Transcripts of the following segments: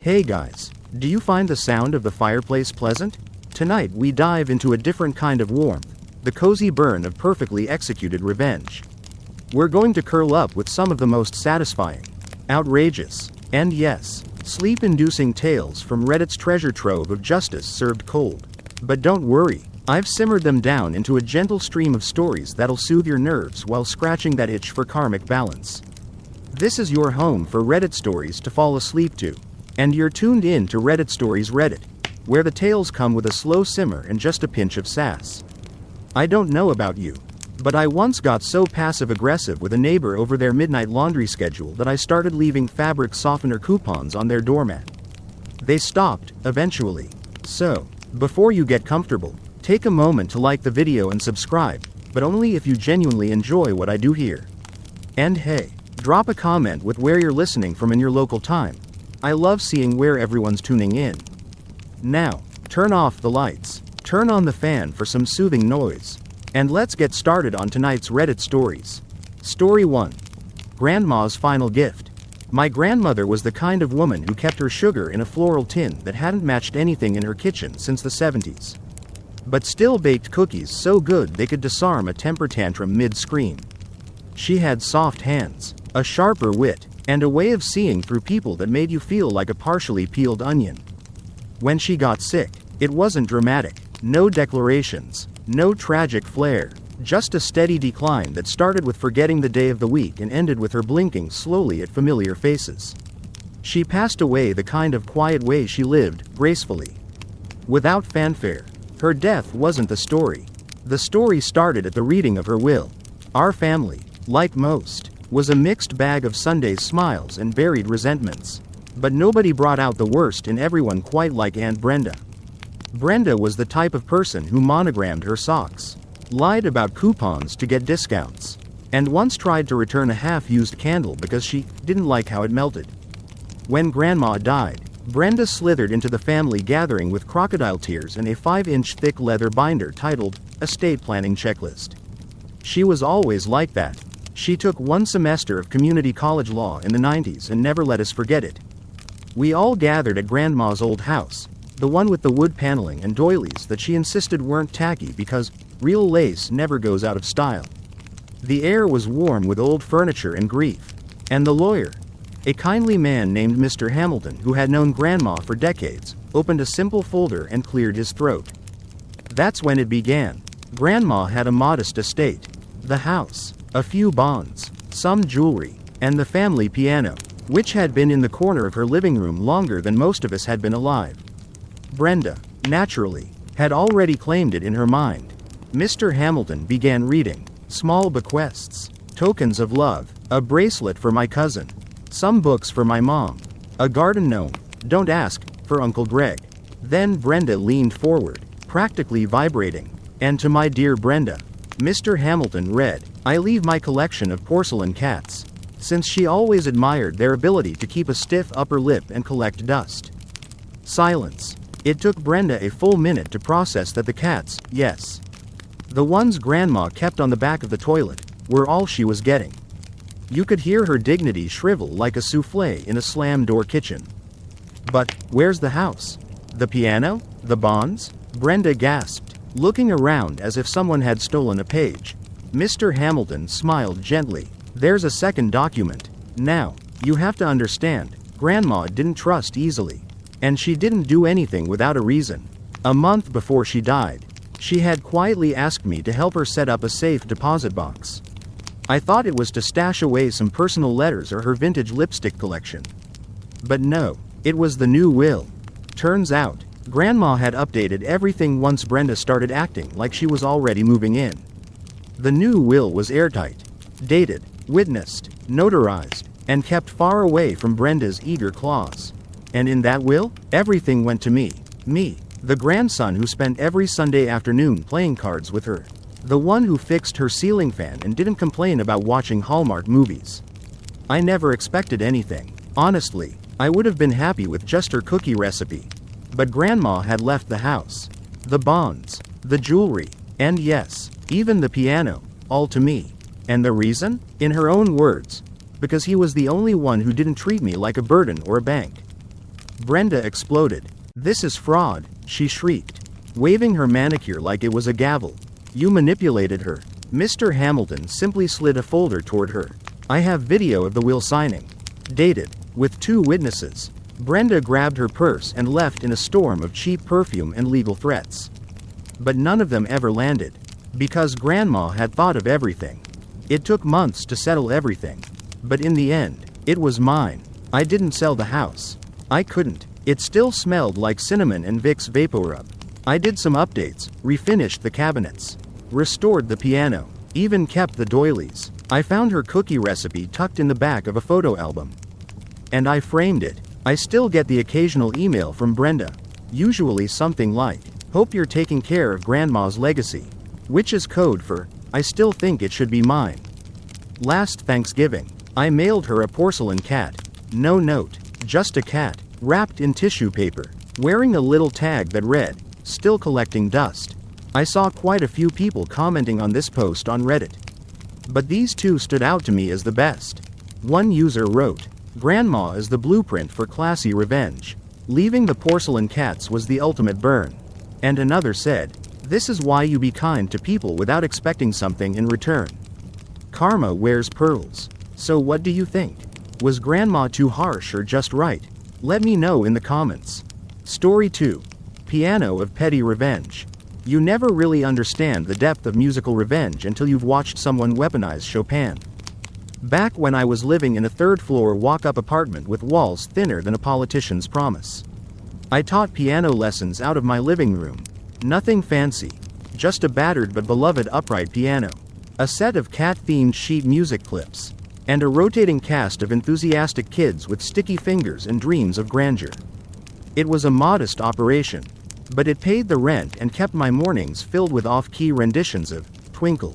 Hey guys, do you find the sound of the fireplace pleasant? Tonight we dive into a different kind of warmth, the cozy burn of perfectly executed revenge. We're going to curl up with some of the most satisfying, outrageous, and yes, sleep-inducing tales from Reddit's treasure trove of justice served cold. But don't worry, I've simmered them down into a gentle stream of stories that'll soothe your nerves while scratching that itch for karmic balance. This is your home for Reddit stories to fall asleep to. And you're tuned in to Reddit Stories Reddit, where the tales come with a slow simmer and just a pinch of sass. I don't know about you, but I once got so passive-aggressive with a neighbor over their midnight laundry schedule that I started leaving fabric softener coupons on their doormat. They stopped, eventually. So, before you get comfortable, take a moment to like the video and subscribe, but only if you genuinely enjoy what I do here. And hey, drop a comment with where you're listening from in your local time. I love seeing where everyone's tuning in. Now, turn off the lights, turn on the fan for some soothing noise, and let's get started on tonight's Reddit stories. Story 1. Grandma's Final Gift. My grandmother was the kind of woman who kept her sugar in a floral tin that hadn't matched anything in her kitchen since the 70s. But still baked cookies so good they could disarm a temper tantrum mid-scream. She had soft hands, a sharper wit, and a way of seeing through people that made you feel like a partially peeled onion. When she got sick, it wasn't dramatic, no declarations, no tragic flair, just a steady decline that started with forgetting the day of the week and ended with her blinking slowly at familiar faces. She passed away the kind of quiet way she lived, gracefully. Without fanfare. Her death wasn't the story. The story started at the reading of her will. Our family, like most, was a mixed bag of Sunday smiles and buried resentments. But nobody brought out the worst in everyone quite like Aunt Brenda. Brenda was the type of person who monogrammed her socks, lied about coupons to get discounts, and once tried to return a half-used candle because she didn't like how it melted. When Grandma died, Brenda slithered into the family gathering with crocodile tears and a 5-inch thick leather binder titled Estate Planning Checklist. She was always like that. She took one semester of community college law in the 90s and never let us forget it. We all gathered at Grandma's old house, the one with the wood paneling and doilies that she insisted weren't tacky because real lace never goes out of style. The air was warm with old furniture and grief. And the lawyer, a kindly man named Mr. Hamilton who had known Grandma for decades, opened a simple folder and cleared his throat. That's when it began. Grandma had a modest estate. The house, a few bonds, some jewelry, and the family piano, which had been in the corner of her living room longer than most of us had been alive. Brenda, naturally, had already claimed it in her mind. Mr. Hamilton began reading. Small bequests, tokens of love, a bracelet for my cousin, some books for my mom, a garden gnome, don't ask, for Uncle Greg. Then Brenda leaned forward, practically vibrating, and to my dear Brenda, Mr. Hamilton read, I leave my collection of porcelain cats, since she always admired their ability to keep a stiff upper lip and collect dust. Silence. It took Brenda a full minute to process that the cats, yes, the ones Grandma kept on the back of the toilet, were all she was getting. You could hear her dignity shrivel like a souffle in a slam-door kitchen. But, where's the house? The piano? The bonds? Brenda gasped, looking around as if someone had stolen a page. Mr. Hamilton smiled gently. There's a second document. Now, you have to understand, Grandma didn't trust easily. And she didn't do anything without a reason. A month before she died, she had quietly asked me to help her set up a safe deposit box. I thought it was to stash away some personal letters or her vintage lipstick collection. But no, it was the new will. Turns out, Grandma had updated everything once Brenda started acting like she was already moving in. The new will was airtight, dated, witnessed, notarized, and kept far away from Brenda's eager claws. And in that will, everything went to me, the grandson who spent every Sunday afternoon playing cards with her, the one who fixed her ceiling fan and didn't complain about watching Hallmark movies. I never expected anything. Honestly, I would have been happy with just her cookie recipe. But Grandma had left the house, the bonds, the jewelry, and yes, even the piano, all to me. And the reason? In her own words, because he was the only one who didn't treat me like a burden or a bank. Brenda exploded. "This is fraud," she shrieked, waving her manicure like it was a gavel. "You manipulated her." Mr. Hamilton simply slid a folder toward her. "I have video of the will signing. Dated, with 2 witnesses." Brenda grabbed her purse and left in a storm of cheap perfume and legal threats. But none of them ever landed. Because Grandma had thought of everything. It took months to settle everything. But in the end, it was mine. I didn't sell the house. I couldn't. It still smelled like cinnamon and Vicks VapoRub. I did some updates, refinished the cabinets, restored the piano, even kept the doilies. I found her cookie recipe tucked in the back of a photo album. And I framed it. I still get the occasional email from Brenda. Usually something like, "Hope you're taking care of Grandma's legacy." Which is code for, "I still think it should be mine." Last Thanksgiving, I mailed her a porcelain cat. No note, just a cat, wrapped in tissue paper, wearing a little tag that read, "Still collecting dust." I saw quite a few people commenting on this post on Reddit. But these 2 stood out to me as the best. One user wrote, "Grandma is the blueprint for classy revenge. Leaving the porcelain cats was the ultimate burn." And another said, "This is why you be kind to people without expecting something in return. Karma wears pearls." So what do you think? Was Grandma too harsh or just right? Let me know in the comments. Story 2. Piano of Petty Revenge. You never really understand the depth of musical revenge until you've watched someone weaponize Chopin. Back when I was living in a 3rd-floor walk-up apartment with walls thinner than a politician's promise, I taught piano lessons out of my living room. Nothing fancy. Just a battered but beloved upright piano. A set of cat-themed sheet music clips. And a rotating cast of enthusiastic kids with sticky fingers and dreams of grandeur. It was a modest operation. But it paid the rent and kept my mornings filled with off-key renditions of "Twinkle,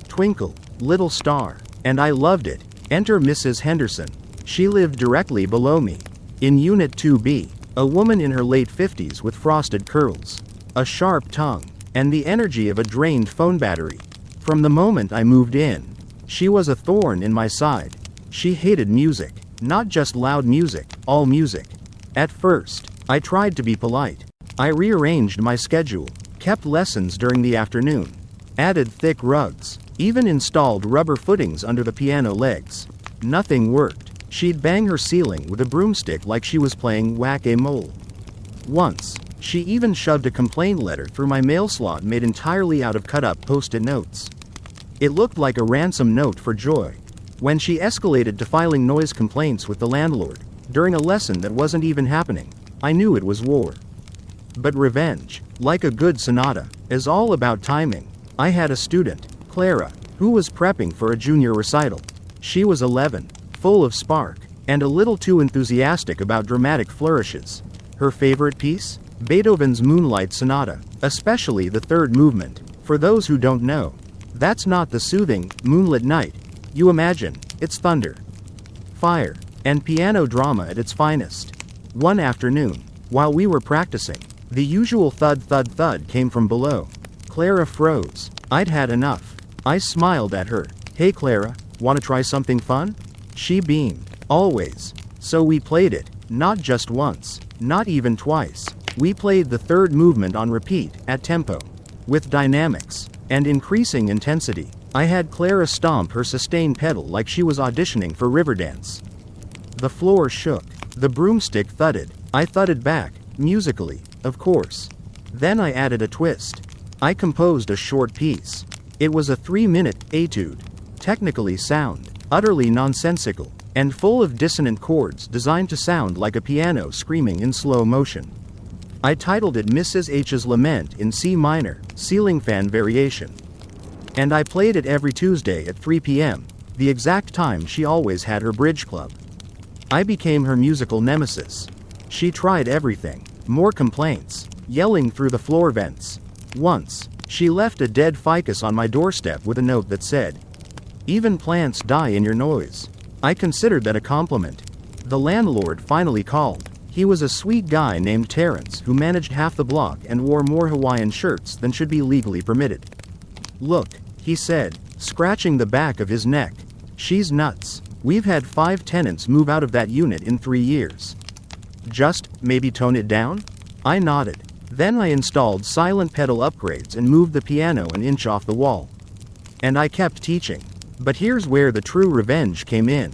Twinkle, Little Star." And I loved it. Enter Mrs. Henderson. She lived directly below me. In Unit 2B, a woman in her late 50s with frosted curls, a sharp tongue, and the energy of a drained phone battery. From the moment I moved in, she was a thorn in my side. She hated music. Not just loud music, all music. At first, I tried to be polite. I rearranged my schedule, kept lessons during the afternoon, added thick rugs, even installed rubber footings under the piano legs. Nothing worked. She'd bang her ceiling with a broomstick like she was playing whack-a-mole. Once, she even shoved a complaint letter through my mail slot made entirely out of cut-up post-it notes. It looked like a ransom note for joy. When she escalated to filing noise complaints with the landlord, during a lesson that wasn't even happening, I knew it was war. But revenge, like a good sonata, is all about timing. I had a student, Clara, who was prepping for a junior recital. She was 11, full of spark, and a little too enthusiastic about dramatic flourishes. Her favorite piece? Beethoven's Moonlight Sonata, especially the 3rd movement. For those who don't know, that's not the soothing, moonlit night you imagine. It's thunder, fire, and piano drama at its finest. One afternoon, while we were practicing, the usual thud thud thud came from below. Clara froze. I'd had enough. I smiled at her. "Hey Clara, wanna try something fun?" She beamed. "Always." So we played it. Not just once. Not even twice. We played the 3rd movement on repeat, at tempo. With dynamics. And increasing intensity. I had Clara stomp her sustain pedal like she was auditioning for Riverdance. The floor shook. The broomstick thudded. I thudded back, musically, of course. Then I added a twist. I composed a short piece. It was a 3-minute etude. Technically sound, utterly nonsensical, and full of dissonant chords designed to sound like a piano screaming in slow motion. I titled it Mrs. H's Lament in C minor, ceiling fan variation. And I played it every Tuesday at 3 p.m., the exact time she always had her bridge club. I became her musical nemesis. She tried everything. More complaints. Yelling through the floor vents. Once, she left a dead ficus on my doorstep with a note that said, "Even plants die in your noise." I considered that a compliment. The landlord finally called. He was a sweet guy named Terrence who managed half the block and wore more Hawaiian shirts than should be legally permitted. "Look," he said, scratching the back of his neck. "She's nuts. We've had 5 tenants move out of that unit in 3 years. Just, maybe tone it down? I nodded. Then I installed silent pedal upgrades and moved the piano an inch off the wall. And I kept teaching. But here's where the true revenge came in.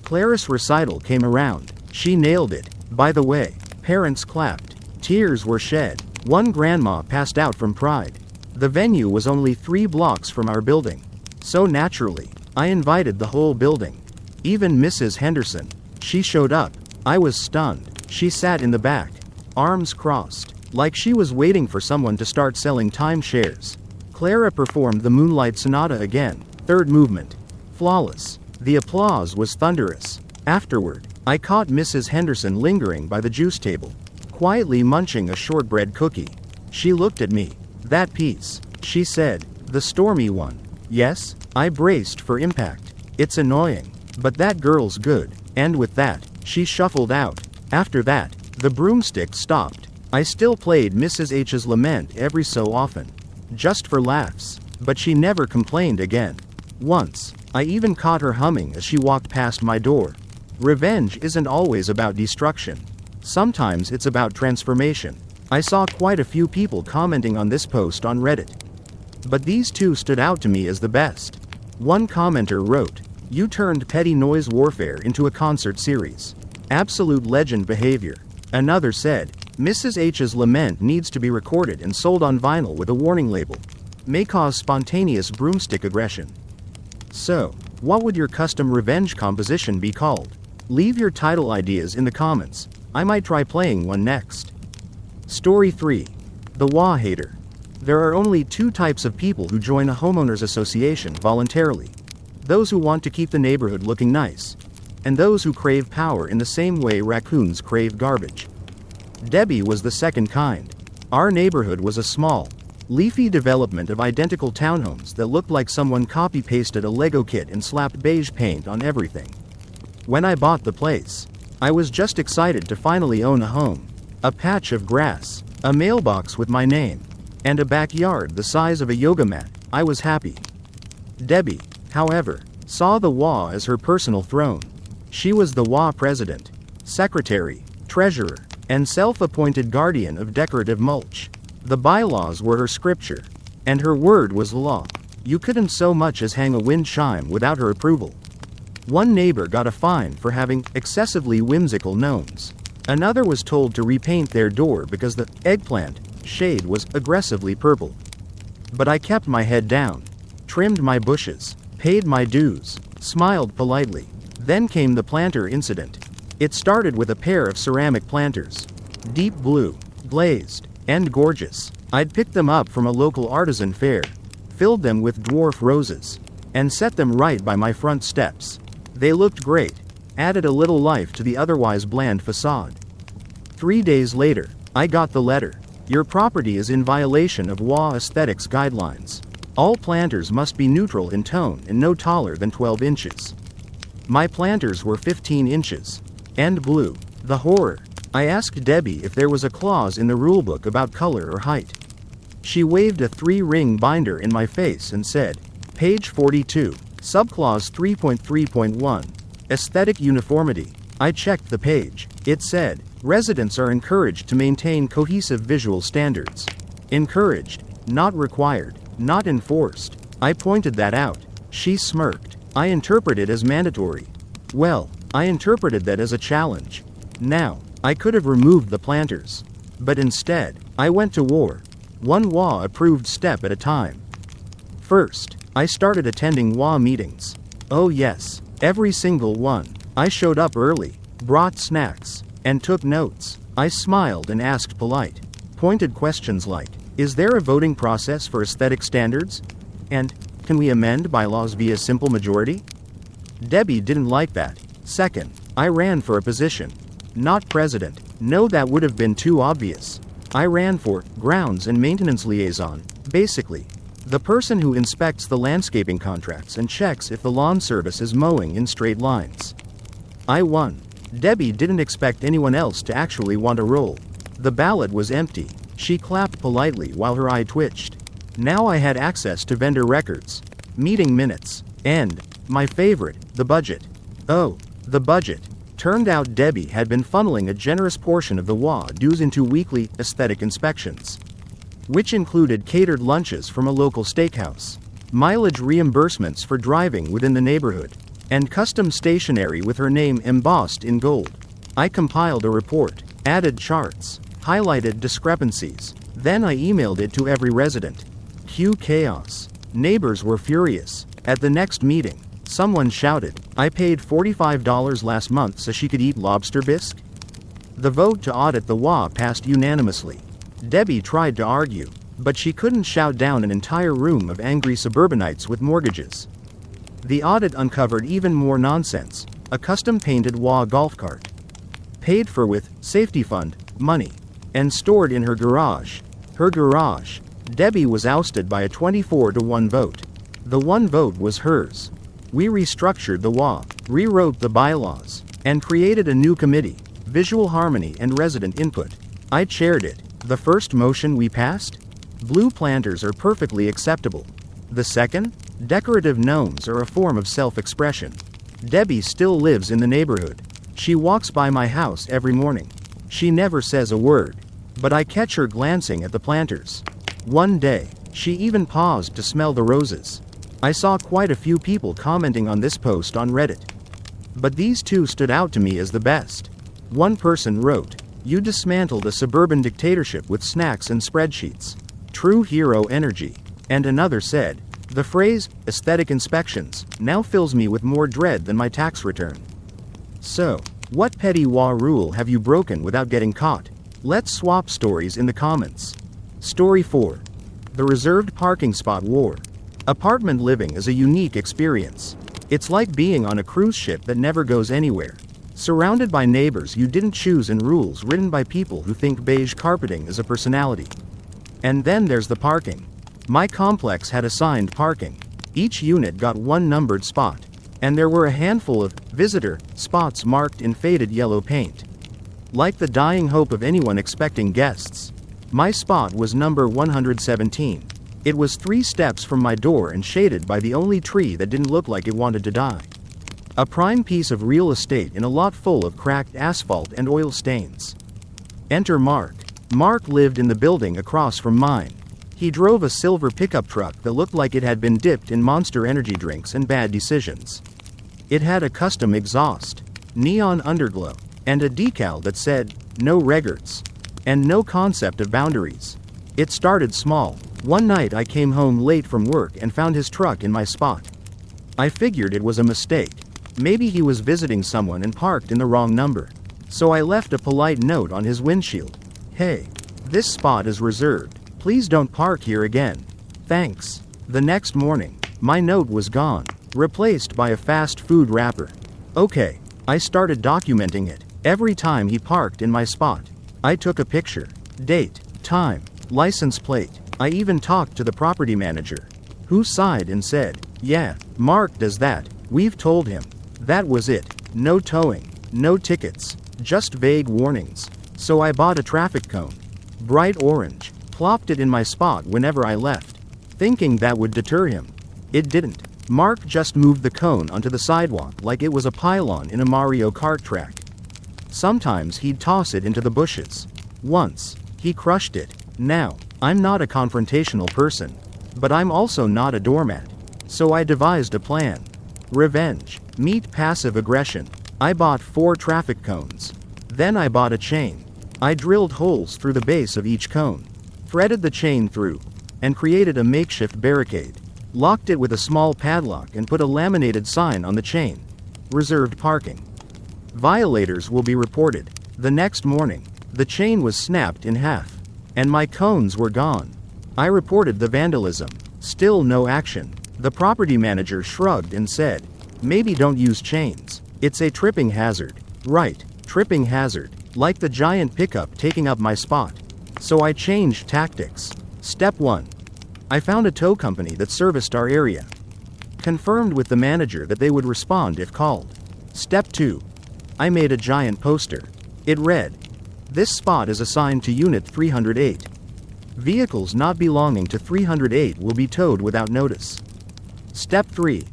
Clarice' recital came around. She nailed it. By the way, parents clapped. Tears were shed. One grandma passed out from pride. The venue was only 3 blocks from our building. So naturally, I invited the whole building. Even Mrs. Henderson. She showed up. I was stunned. She sat in the back, arms crossed, like she was waiting for someone to start selling timeshares. Clara performed the Moonlight Sonata again, 3rd movement. Flawless. The applause was thunderous. Afterward, I caught Mrs. Henderson lingering by the juice table, quietly munching a shortbread cookie. She looked at me. That piece, she said, the stormy one. Yes, I braced for impact. It's annoying, but that girl's good. And with that, she shuffled out. After that, the broomstick stopped. I still played Mrs. H's Lament every so often, just for laughs, but she never complained again. Once, I even caught her humming as she walked past my door. Revenge isn't always about destruction. Sometimes it's about transformation. I saw quite a few people commenting on this post on Reddit. But these 2 stood out to me as the best. One commenter wrote, "You turned petty noise warfare into a concert series. Absolute legend behavior." Another said, "Mrs. H's Lament needs to be recorded and sold on vinyl with a warning label. May cause spontaneous broomstick aggression." So, what would your custom revenge composition be called? Leave your title ideas in the comments. I might try playing one next. Story 3. The Wah Hater. There are only 2 types of people who join a homeowners association voluntarily. Those who want to keep the neighborhood looking nice, and those who crave power in the same way raccoons crave garbage. Debbie was the second kind. Our neighborhood was a small, leafy development of identical townhomes that looked like someone copy-pasted a Lego kit and slapped beige paint on everything. When I bought the place, I was just excited to finally own a home. A patch of grass, a mailbox with my name, and a backyard the size of a yoga mat. I was happy. Debbie, however, saw the Wah as her personal throne. She was the Wah president, secretary, treasurer, and self-appointed guardian of decorative mulch. The bylaws were her scripture, and her word was law. You couldn't so much as hang a wind chime without her approval. One neighbor got a fine for having excessively whimsical gnomes. Another was told to repaint their door because the eggplant shade was aggressively purple. But I kept my head down, trimmed my bushes, paid my dues, smiled politely. Then came the planter incident. It started with a pair of ceramic planters. Deep blue, glazed, and gorgeous. I'd picked them up from a local artisan fair, filled them with dwarf roses, and set them right by my front steps. They looked great, added a little life to the otherwise bland facade. 3 days later, I got the letter. Your property is in violation of Wah aesthetics guidelines. All planters must be neutral in tone and no taller than 12 inches. My planters were 15 inches. And blue. The horror. I asked Debbie if there was a clause in the rulebook about color or height. She waved a 3-ring binder in my face and said, "Page 42, subclause 3.3.1, aesthetic uniformity." I checked the page. It said, residents are encouraged to maintain cohesive visual standards. Encouraged, not required, not enforced. I pointed that out. She smirked. I interpret it as mandatory. Well, I interpreted that as a challenge. Now, I could have removed the planters. But instead, I went to war. One Wah approved step at a time. First, I started attending Wah meetings. Oh yes, every single one. I showed up early, brought snacks, and took notes. I smiled and asked pointed questions like, is there a voting process for aesthetic standards? And, can we amend bylaws via simple majority? Debbie didn't like that. Second, I ran for a position. Not president. No, that would have been too obvious. I ran for grounds and maintenance liaison, basically. The person who inspects the landscaping contracts and checks if the lawn service is mowing in straight lines. I won. Debbie didn't expect anyone else to actually want a role. The ballot was empty. She clapped politely while her eye twitched. Now I had access to vendor records, meeting minutes, and, my favorite, the budget. Oh, the budget. Turned out Debbie had been funneling a generous portion of the WA dues into weekly aesthetic inspections, which included catered lunches from a local steakhouse, mileage reimbursements for driving within the neighborhood, and custom stationery with her name embossed in gold. I compiled a report, added charts, highlighted discrepancies, then I emailed it to every resident. Cue chaos. Neighbors were furious. At the next meeting, someone shouted, "I paid $45 last month so she could eat lobster bisque?" The vote to audit the WA passed unanimously. Debbie tried to argue, but she couldn't shout down an entire room of angry suburbanites with mortgages. The audit uncovered even more nonsense: a custom-painted WA golf cart, paid for with safety fund money, and stored in her garage. Her garage. Debbie was ousted by a 24-to-1 vote. The one vote was hers. We restructured the WA, rewrote the bylaws, and created a new committee, Visual Harmony and Resident Input. I chaired it. The first motion we passed? Blue planters are perfectly acceptable. The second? Decorative gnomes are a form of self-expression. Debbie still lives in the neighborhood. She walks by my house every morning. She never says a word, but I catch her glancing at the planters. One day, she even paused to smell the roses. I saw quite a few people commenting on this post on Reddit, but these two stood out to me as the best. One person wrote, "You dismantled a suburban dictatorship with snacks and spreadsheets. True hero energy." And another said, "The phrase, aesthetic inspections, now fills me with more dread than my tax return." So, what petty WA rule have you broken without getting caught? Let's swap stories in the comments. Story 4. The Reserved Parking Spot War. Apartment living is a unique experience. It's like being on a cruise ship that never goes anywhere, surrounded by neighbors you didn't choose and rules written by people who think beige carpeting is a personality. And then there's the parking. My complex had assigned parking. Each unit got one numbered spot, and there were a handful of visitor spots marked in faded yellow paint, like the dying hope of anyone expecting guests. My spot was number 117. It was 3 steps from my door and shaded by the only tree that didn't look like it wanted to die. A prime piece of real estate in a lot full of cracked asphalt and oil stains. Enter Mark. Mark lived in the building across from mine. He drove a silver pickup truck that looked like it had been dipped in Monster energy drinks and bad decisions. It had a custom exhaust, neon underglow, and a decal that said, "No regards," and no concept of boundaries. It started small. One night I came home late from work and found his truck in my spot. I figured it was a mistake. Maybe he was visiting someone and parked in the wrong number. So I left a polite note on his windshield. "Hey, this spot is reserved. Please don't park here again. Thanks." The next morning, my note was gone, replaced by a fast food wrapper. Okay, I started documenting it. Every time he parked in my spot, I took a picture, date, time, license plate. I even talked to the property manager, who sighed and said, "Yeah, Mark does that. We've told him." That was it. No towing, no tickets, just vague warnings. So I bought a traffic cone, bright orange, plopped it in my spot whenever I left, thinking that would deter him. It didn't. Mark just moved the cone onto the sidewalk like it was a pylon in a Mario Kart track. Sometimes he'd toss it into the bushes. Once, he crushed it. Now, I'm not a confrontational person, but I'm also not a doormat. So I devised a plan. Revenge. Meet passive aggression. I bought 4 traffic cones. Then I bought a chain. I drilled holes through the base of each cone, threaded the chain through, and created a makeshift barricade. Locked it with a small padlock and put a laminated sign on the chain. Reserved parking. Violators will be reported. The next morning, the chain was snapped in half, and my cones were gone. I reported the vandalism. Still no action. The property manager shrugged and said, "Maybe don't use chains. It's a tripping hazard." Right, tripping hazard. Like the giant pickup taking up my spot. So I changed tactics. Step 1. I found a tow company that serviced our area. Confirmed with the manager that they would respond if called. Step 2. I made a giant poster. It read, "This spot is assigned to Unit 308. Vehicles not belonging to 308 will be towed without notice." Step 3.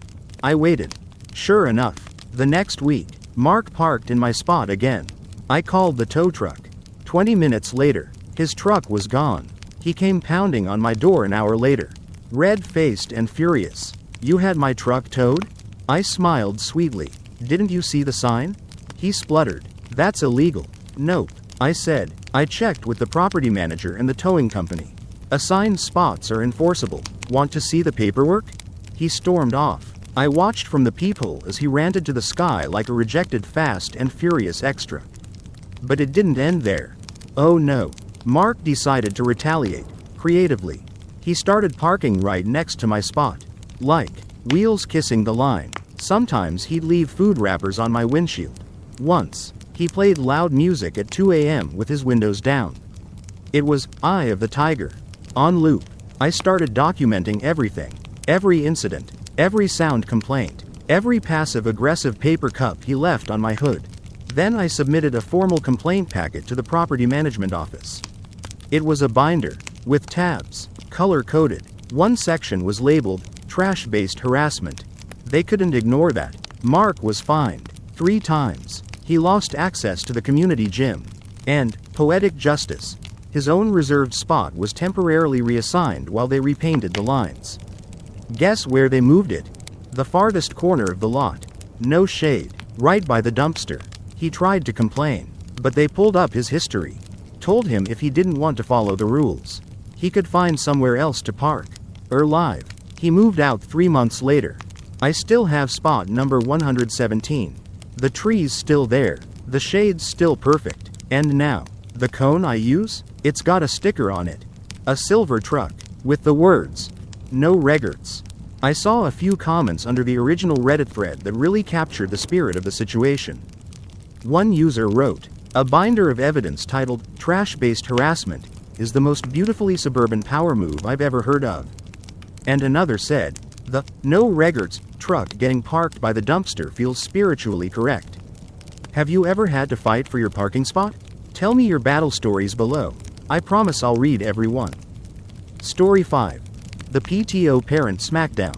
I waited. Sure enough, the next week, Mark parked in my spot again. I called the tow truck. 20 minutes later, his truck was gone. He came pounding on my door an hour later, red-faced and furious. "You had my truck towed?" I smiled sweetly. "Didn't you see the sign?" He spluttered. "That's illegal." "Nope," I said. "I checked with the property manager and the towing company. Assigned spots are enforceable. Want to see the paperwork?" He stormed off. I watched from the peephole as he ranted to the sky like a rejected Fast and Furious extra. But it didn't end there. Oh no. Mark decided to retaliate, creatively. He started parking right next to my spot. Like, wheels kissing the line. Sometimes he'd leave food wrappers on my windshield. Once, he played loud music at 2 a.m. with his windows down. It was Eye of the Tiger. On loop. I started documenting everything. Every incident. Every sound complaint. Every passive-aggressive paper cup he left on my hood. Then I submitted a formal complaint packet to the property management office. It was a binder, with tabs, color-coded. One section was labeled, trash-based harassment. They couldn't ignore that. Mark was fined 3 times. He lost access to the community gym. And, poetic justice, his own reserved spot was temporarily reassigned while they repainted the lines. Guess where they moved it? The farthest corner of the lot. No shade. Right by the dumpster. He tried to complain, but they pulled up his history. Told him if he didn't want to follow the rules, he could find somewhere else to park. Live. He moved out 3 months later. I still have spot number 117. The tree's still there. The shade's still perfect. And now, the cone I use? It's got a sticker on it. A silver truck. With the words, "No regards." I saw a few comments under the original Reddit thread that really captured the spirit of the situation. One user wrote, "A binder of evidence titled, Trash-Based Harassment, is the most beautifully suburban power move I've ever heard of." And another said, "The no regards truck getting parked by the dumpster feels spiritually correct." Have you ever had to fight for your parking spot? Tell me your battle stories below. I promise I'll read every one. Story 5. The PTO Parent Smackdown.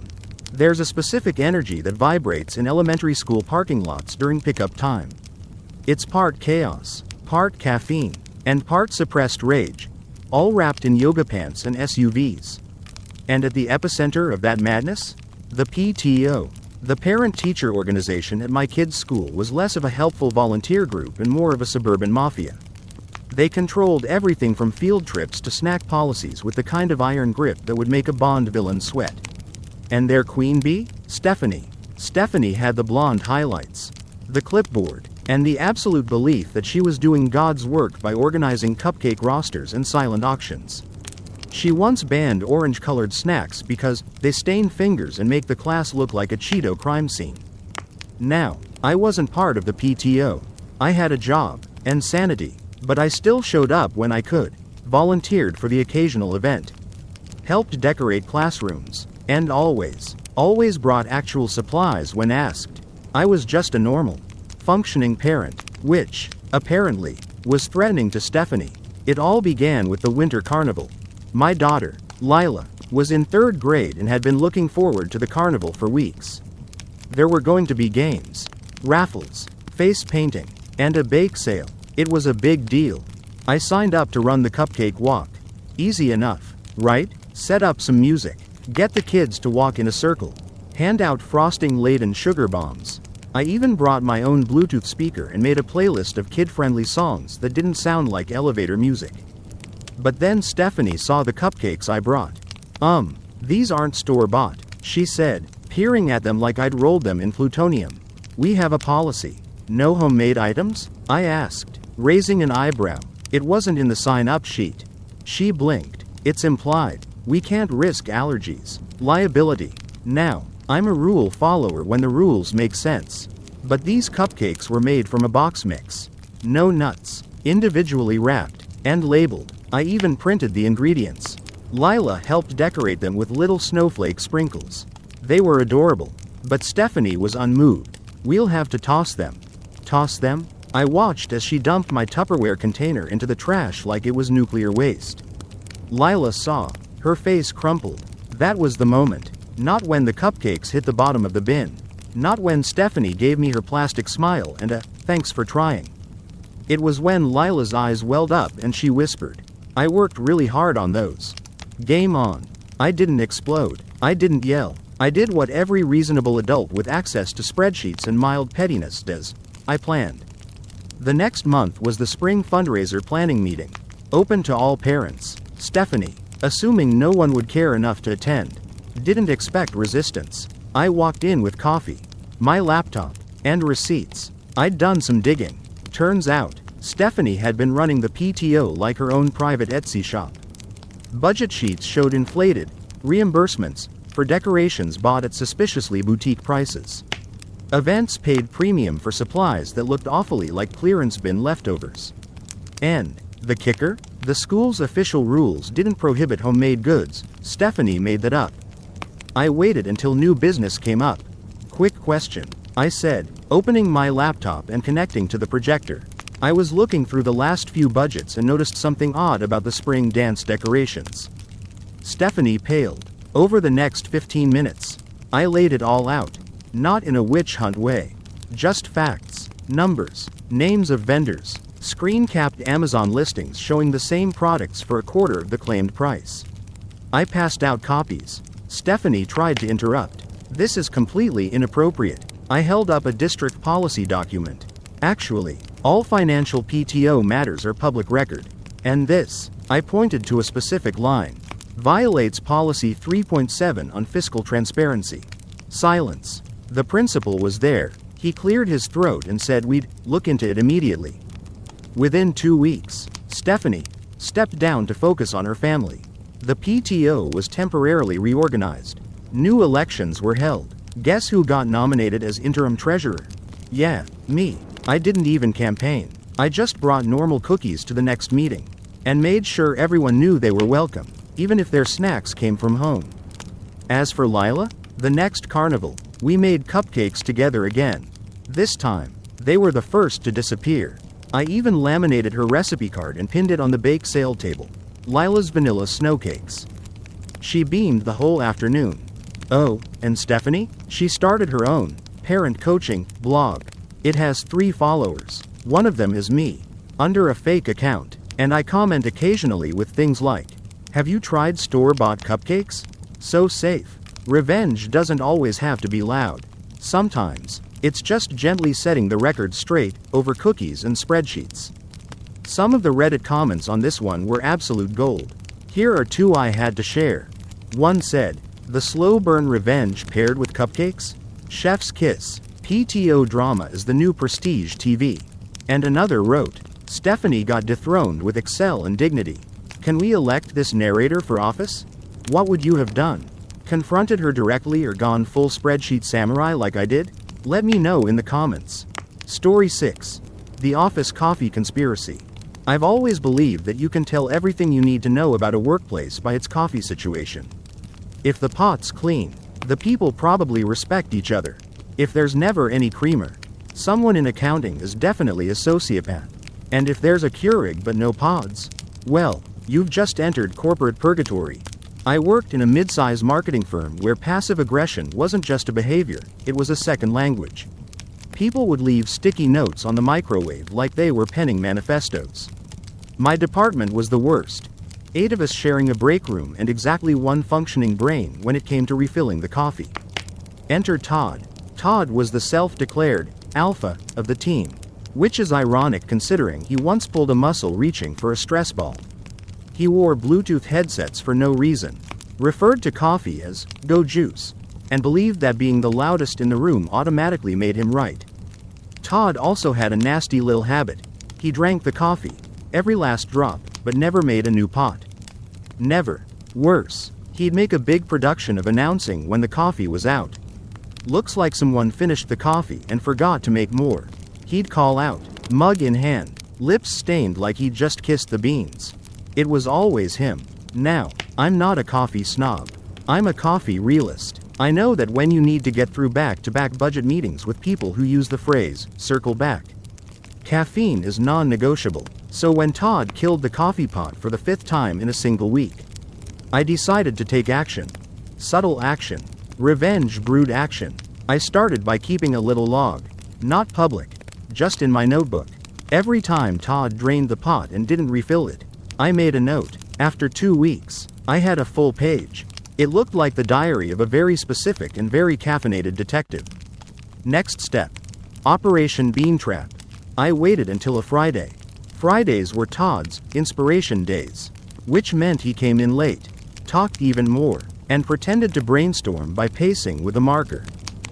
There's a specific energy that vibrates in elementary school parking lots during pickup time. It's part chaos, part caffeine, and part suppressed rage, all wrapped in yoga pants and SUVs. And at the epicenter of that madness? The PTO. The parent-teacher organization at my kid's school was less of a helpful volunteer group and more of a suburban mafia. They controlled everything from field trips to snack policies with the kind of iron grip that would make a Bond villain sweat. And their queen bee? Stephanie. Stephanie had the blonde highlights, the clipboard, and the absolute belief that she was doing God's work by organizing cupcake rosters and silent auctions. She once banned orange-colored snacks because they stain fingers and make the class look like a Cheeto crime scene. Now, I wasn't part of the PTO. I had a job, and sanity, but I still showed up when I could, volunteered for the occasional event, helped decorate classrooms, and always brought actual supplies when asked. I was just a normal, functioning parent, which, apparently, was threatening to Stephanie. It all began with the winter carnival. My daughter, Lila, was in 3rd grade and had been looking forward to the carnival for weeks. There were going to be games, raffles, face painting, and a bake sale. It was a big deal. I signed up to run the cupcake walk. Easy enough, right? Set up some music, get the kids to walk in a circle, hand out frosting-laden sugar bombs. I even brought my own Bluetooth speaker and made a playlist of kid-friendly songs that didn't sound like elevator music. But then Stephanie saw the cupcakes I brought. These aren't store-bought," she said, peering at them like I'd rolled them in plutonium. "We have a policy. No homemade items?" I asked, raising an eyebrow. It wasn't in the sign-up sheet. She blinked. "It's implied. We can't risk allergies, liability." Now, I'm a rule follower when the rules make sense. But these cupcakes were made from a box mix. No nuts. Individually wrapped. And labeled. I even printed the ingredients. Lila helped decorate them with little snowflake sprinkles. They were adorable. But Stephanie was unmoved. "We'll have to toss them." Toss them? I watched as she dumped my Tupperware container into the trash like it was nuclear waste. Lila saw. Her face crumpled. That was the moment. Not when the cupcakes hit the bottom of the bin. Not when Stephanie gave me her plastic smile and a thanks for trying. It was when Lila's eyes welled up and she whispered, I worked really hard on those. Game on. I didn't explode. I didn't yell. I did what every reasonable adult with access to spreadsheets and mild pettiness does. I planned. The next month was the spring fundraiser planning meeting. Open to all parents. Stephanie, assuming no one would care enough to attend, didn't expect resistance. I walked in with coffee, my laptop, and receipts. I'd done some digging. Turns out, Stephanie had been running the PTO like her own private Etsy shop. Budget sheets showed inflated reimbursements for decorations bought at suspiciously boutique prices. Events paid premium for supplies that looked awfully like clearance bin leftovers. And the kicker? The school's official rules didn't prohibit homemade goods. Stephanie made that up. I waited until new business came up. Quick question, I said, opening my laptop and connecting to the projector. I was looking through the last few budgets and noticed something odd about the spring dance decorations. Stephanie paled. Over the next 15 minutes, I laid it all out. Not in a witch hunt way. Just facts, numbers, names of vendors, screen-capped Amazon listings showing the same products for a quarter of the claimed price. I passed out copies. Stephanie tried to interrupt. This is completely inappropriate. I held up a district policy document. Actually, all financial PTO matters are public record. And this, I pointed to a specific line, violates policy 3.7 on fiscal transparency. Silence. The principal was there. He cleared his throat and said we'd look into it immediately. Within 2 weeks, Stephanie stepped down to focus on her family. The PTO was temporarily reorganized. New elections were held. Guess who got nominated as interim treasurer? Yeah, me. I didn't even campaign. I just brought normal cookies to the next meeting. And made sure everyone knew they were welcome, even if their snacks came from home. As for Lila, the next carnival, we made cupcakes together again. This time, they were the first to disappear. I even laminated her recipe card and pinned it on the bake sale table. Lila's vanilla snow cakes. She beamed the whole afternoon. Oh, and Stephanie? She started her own parent coaching blog. It has 3 followers. One of them is me, under a fake account, and I comment occasionally with things like, have you tried store-bought cupcakes? So safe. Revenge doesn't always have to be loud. Sometimes, it's just gently setting the record straight over cookies and spreadsheets. Some of the Reddit comments on this one were absolute gold. Here are 2 I had to share. One said, the slow burn revenge paired with cupcakes? Chef's kiss. PTO drama is the new prestige TV. And another wrote, Stephanie got dethroned with excel and dignity. Can we elect this narrator for office? What would you have done? Confronted her directly or gone full spreadsheet samurai like I did? Let me know in the comments. Story 6. The Office Coffee Conspiracy. I've always believed that you can tell everything you need to know about a workplace by its coffee situation. If the pot's clean, the people probably respect each other. If there's never any creamer, someone in accounting is definitely a sociopath. And if there's a Keurig but no pods, well, you've just entered corporate purgatory. I worked in a mid-size marketing firm where passive aggression wasn't just a behavior, it was a second language. People would leave sticky notes on the microwave like they were penning manifestos. My department was the worst. 8 of us sharing a break room and exactly 1 functioning brain when it came to refilling the coffee. Enter Todd. Todd was the self-declared alpha of the team, which is ironic considering he once pulled a muscle reaching for a stress ball. He wore Bluetooth headsets for no reason, referred to coffee as go juice, and believed that being the loudest in the room automatically made him right. Todd also had a nasty little habit. He drank the coffee, every last drop, but never made a new pot. Never. Worse, he'd make a big production of announcing when the coffee was out. Looks like someone finished the coffee and forgot to make more. He'd call out, mug in hand, lips stained like he'd just kissed the beans. It was always him. Now, I'm not a coffee snob. I'm a coffee realist. I know that when you need to get through back-to-back budget meetings with people who use the phrase, circle back, caffeine is non-negotiable. So when Todd killed the coffee pot for the 5th time in a single week, I decided to take action. Subtle action. Revenge brewed action. I started by keeping a little log. Not public. Just in my notebook. Every time Todd drained the pot and didn't refill it, I made a note. After 2 weeks, I had a full page. It looked like the diary of a very specific and very caffeinated detective. Next step. Operation Bean Trap. I waited until a Friday. Fridays were Todd's inspiration days, which meant he came in late, talked even more, and pretended to brainstorm by pacing with a marker.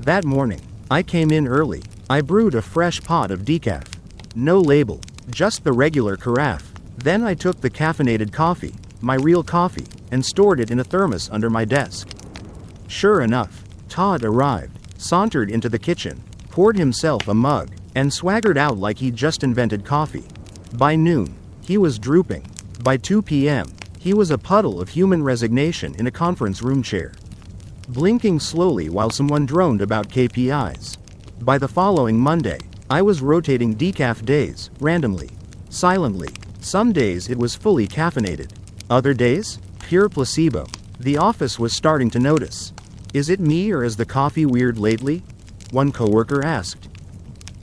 That morning, I came in early. I brewed a fresh pot of decaf. No label, just the regular carafe. Then I took the caffeinated coffee, my real coffee, and stored it in a thermos under my desk. Sure enough, Todd arrived, sauntered into the kitchen, poured himself a mug, and swaggered out like he'd just invented coffee. By noon, he was drooping. By 2 p.m., he was a puddle of human resignation in a conference room chair, blinking slowly while someone droned about KPIs. By the following Monday, I was rotating decaf days, randomly, silently. Some days it was fully caffeinated. Other days, pure placebo. The office was starting to notice. Is it me or is the coffee weird lately? One coworker asked.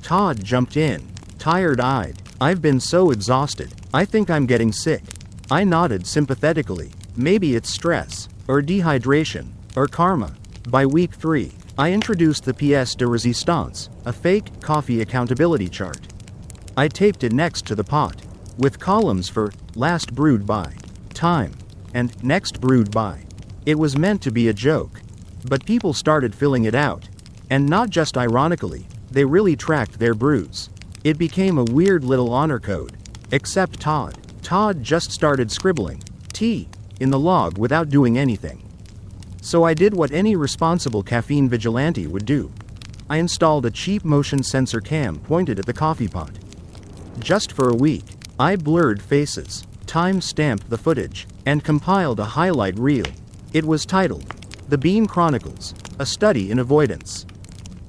Todd jumped in, tired-eyed. I've been so exhausted, I think I'm getting sick. I nodded sympathetically. Maybe it's stress, or dehydration, or karma. By week 3, I introduced the pièce de résistance, a fake coffee accountability chart. I taped it next to the pot, with columns for last brewed by, time, and next brewed by. It was meant to be a joke, but people started filling it out, and not just ironically, they really tracked their brews. It became a weird little honor code, except Todd. Todd just started scribbling T in the log without doing anything. So I did what any responsible caffeine vigilante would do. I installed a cheap motion sensor cam pointed at the coffee pot. Just for a week, I blurred faces, time-stamped the footage, and compiled a highlight reel. It was titled, The Bean Chronicles, a Study in Avoidance.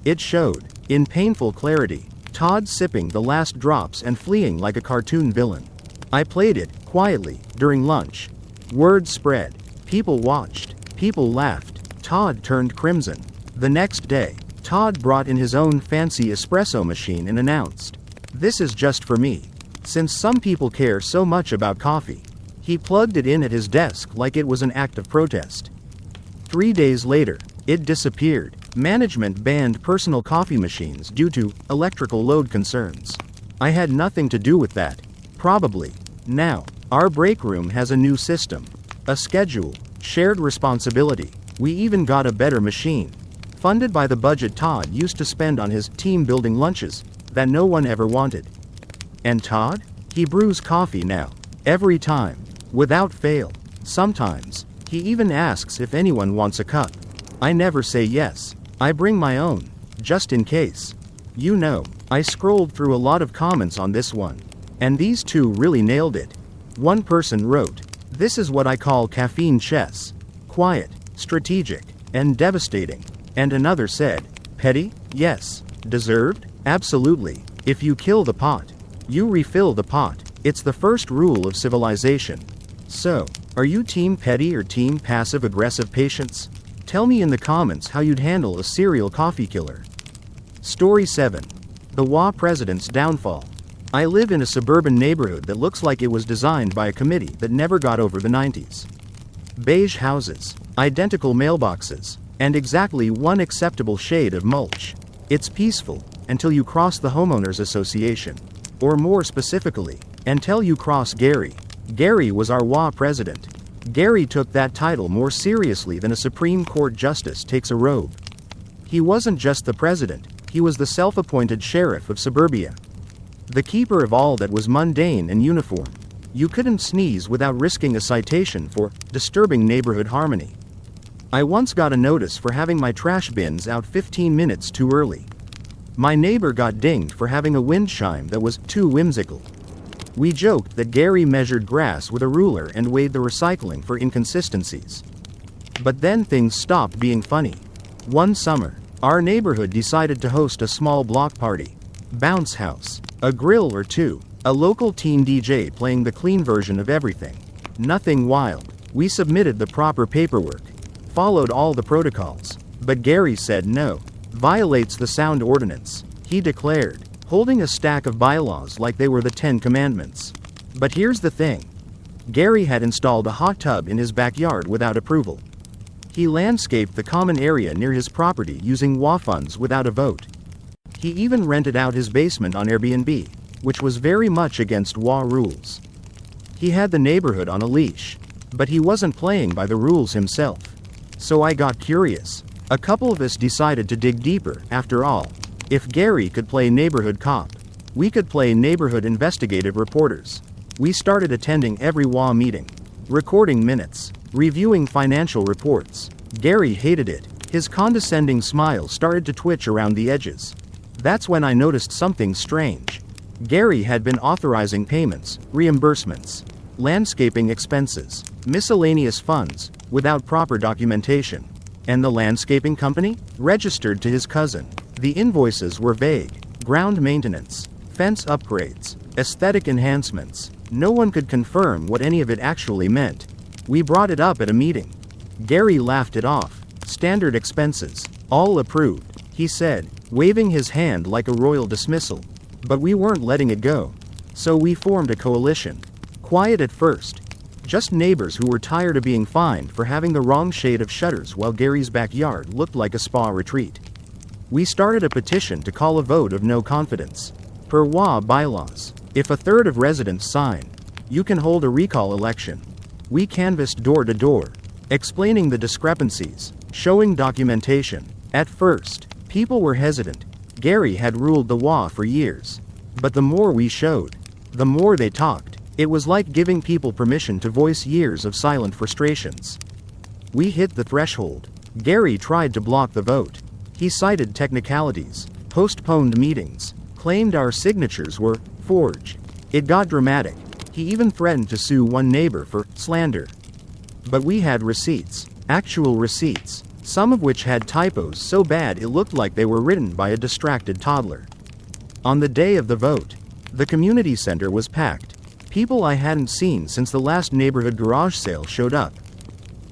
It showed, in painful clarity, Todd sipping the last drops and fleeing like a cartoon villain. I played it, quietly, during lunch. Word spread. People watched. People laughed. Todd turned crimson. The next day, Todd brought in his own fancy espresso machine and announced, "This is just for me." Since some people care so much about coffee, he plugged it in at his desk like it was an act of protest. 3 days later, it disappeared. Management banned personal coffee machines due to electrical load concerns. I had nothing to do with that. Probably. Now, our break room has a new system. A schedule. Shared responsibility. We even got a better machine, funded by the budget Todd used to spend on his team-building lunches that no one ever wanted. And Todd? He brews coffee now. Every time. Without fail. Sometimes, he even asks if anyone wants a cup. I never say yes. I bring my own, just in case. You know, I scrolled through a lot of comments on this one, and these two really nailed it. One person wrote, "This is what I call caffeine chess. Quiet, strategic, and devastating." And another said, "Petty? Yes. Deserved? Absolutely. If you kill the pot, you refill the pot. It's the first rule of civilization." So, are you team petty or team passive-aggressive patience? Tell me in the comments how you'd handle a serial coffee killer. Story 7. The WA President's Downfall. I live in a suburban neighborhood that looks like it was designed by a committee that never got over the 90s. Beige houses, identical mailboxes, and exactly one acceptable shade of mulch. It's peaceful, until you cross the homeowners association. Or more specifically, until you cross Gary. Gary was our WA president. Gary took that title more seriously than a Supreme Court justice takes a robe. He wasn't just the president, he was the self-appointed sheriff of suburbia. The keeper of all that was mundane and uniform. You couldn't sneeze without risking a citation for disturbing neighborhood harmony. I once got a notice for having my trash bins out 15 minutes too early. My neighbor got dinged for having a wind chime that was too whimsical. We joked that Gary measured grass with a ruler and weighed the recycling for inconsistencies. But then things stopped being funny. One summer, our neighborhood decided to host a small block party. Bounce house, a grill or two, a local teen DJ playing the clean version of everything. Nothing wild. We submitted the proper paperwork, followed all the protocols. But Gary said no. Violates the sound ordinance, he declared, holding a stack of bylaws like they were the 10 Commandments. But here's the thing. Gary had installed a hot tub in his backyard without approval. He landscaped the common area near his property using WA funds without a vote. He even rented out his basement on Airbnb, which was very much against WA rules. He had the neighborhood on a leash, but he wasn't playing by the rules himself. So I got curious. A couple of us decided to dig deeper. After all, if Gary could play neighborhood cop, we could play neighborhood investigative reporters. We started attending every WA meeting, recording minutes, reviewing financial reports. Gary hated it. His condescending smile started to twitch around the edges. That's when I noticed something strange. Gary had been authorizing payments, reimbursements, landscaping expenses, miscellaneous funds, without proper documentation. And the landscaping company? Registered to his cousin. The invoices were vague. Ground maintenance, fence upgrades, aesthetic enhancements. No one could confirm what any of it actually meant. We brought it up at a meeting. Gary laughed it off. Standard expenses. All approved, he said, waving his hand like a royal dismissal. But we weren't letting it go. So we formed a coalition. Quiet at first. Just neighbors who were tired of being fined for having the wrong shade of shutters while Gary's backyard looked like a spa retreat. We started a petition to call a vote of no confidence. Per WA bylaws, if a third of residents sign, you can hold a recall election. We canvassed door to door, explaining the discrepancies, showing documentation. At first, people were hesitant. Gary had ruled the WA for years. But the more we showed, the more they talked. It was like giving people permission to voice years of silent frustrations. We hit the threshold. Gary tried to block the vote. He cited technicalities, postponed meetings, claimed our signatures were forged. It got dramatic. He even threatened to sue one neighbor for slander. But we had receipts, actual receipts, some of which had typos so bad it looked like they were written by a distracted toddler. On the day of the vote, the community center was packed. People I hadn't seen since the last neighborhood garage sale showed up,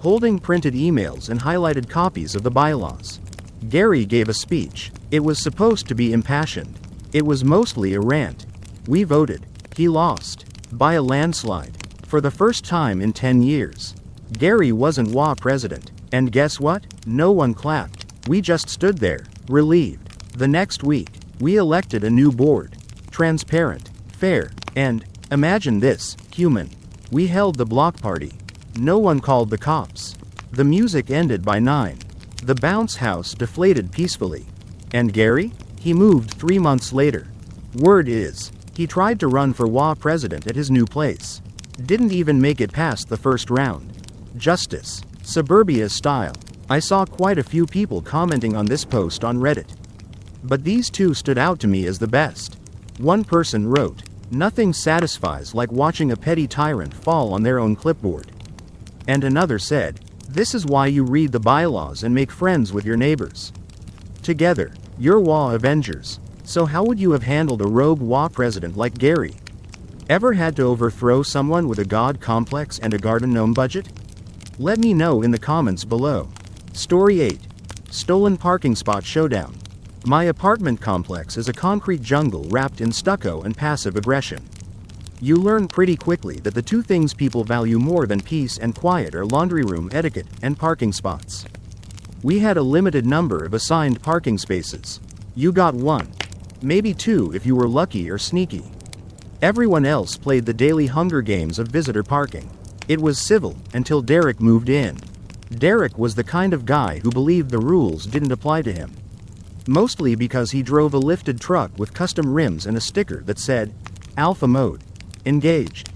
holding printed emails and highlighted copies of the bylaws. Gary gave a speech. It was supposed to be impassioned. It was mostly a rant. We voted. He lost. By a landslide. For the first time in 10 years. Gary wasn't WA president. And guess what? No one clapped. We just stood there, relieved. The next week, we elected a new board. Transparent, fair, and, imagine this, human. We held the block party. No one called the cops. The music ended by 9. The bounce house deflated peacefully. And Gary? He moved 3 months later. Word is, he tried to run for WA president at his new place. Didn't even make it past the first round. Justice. Suburbia style. I saw quite a few people commenting on this post on Reddit. But these two stood out to me as the best. One person wrote, "Nothing satisfies like watching a petty tyrant fall on their own clipboard." And another said, "This is why you read the bylaws and make friends with your neighbors. Together, you're WA Avengers." So how would you have handled a rogue WA president like Gary? Ever had to overthrow someone with a god complex and a garden gnome budget? Let me know in the comments below. Story 8. Stolen parking spot showdown. My apartment complex is a concrete jungle wrapped in stucco and passive aggression. You learn pretty quickly that the two things people value more than peace and quiet are laundry room etiquette and parking spots. We had a limited number of assigned parking spaces. You got 1. Maybe 2 if you were lucky or sneaky. Everyone else played the daily Hunger Games of visitor parking. It was civil until Derek moved in. Derek was the kind of guy who believed the rules didn't apply to him. Mostly because he drove a lifted truck with custom rims and a sticker that said, Alpha Mode. Engaged.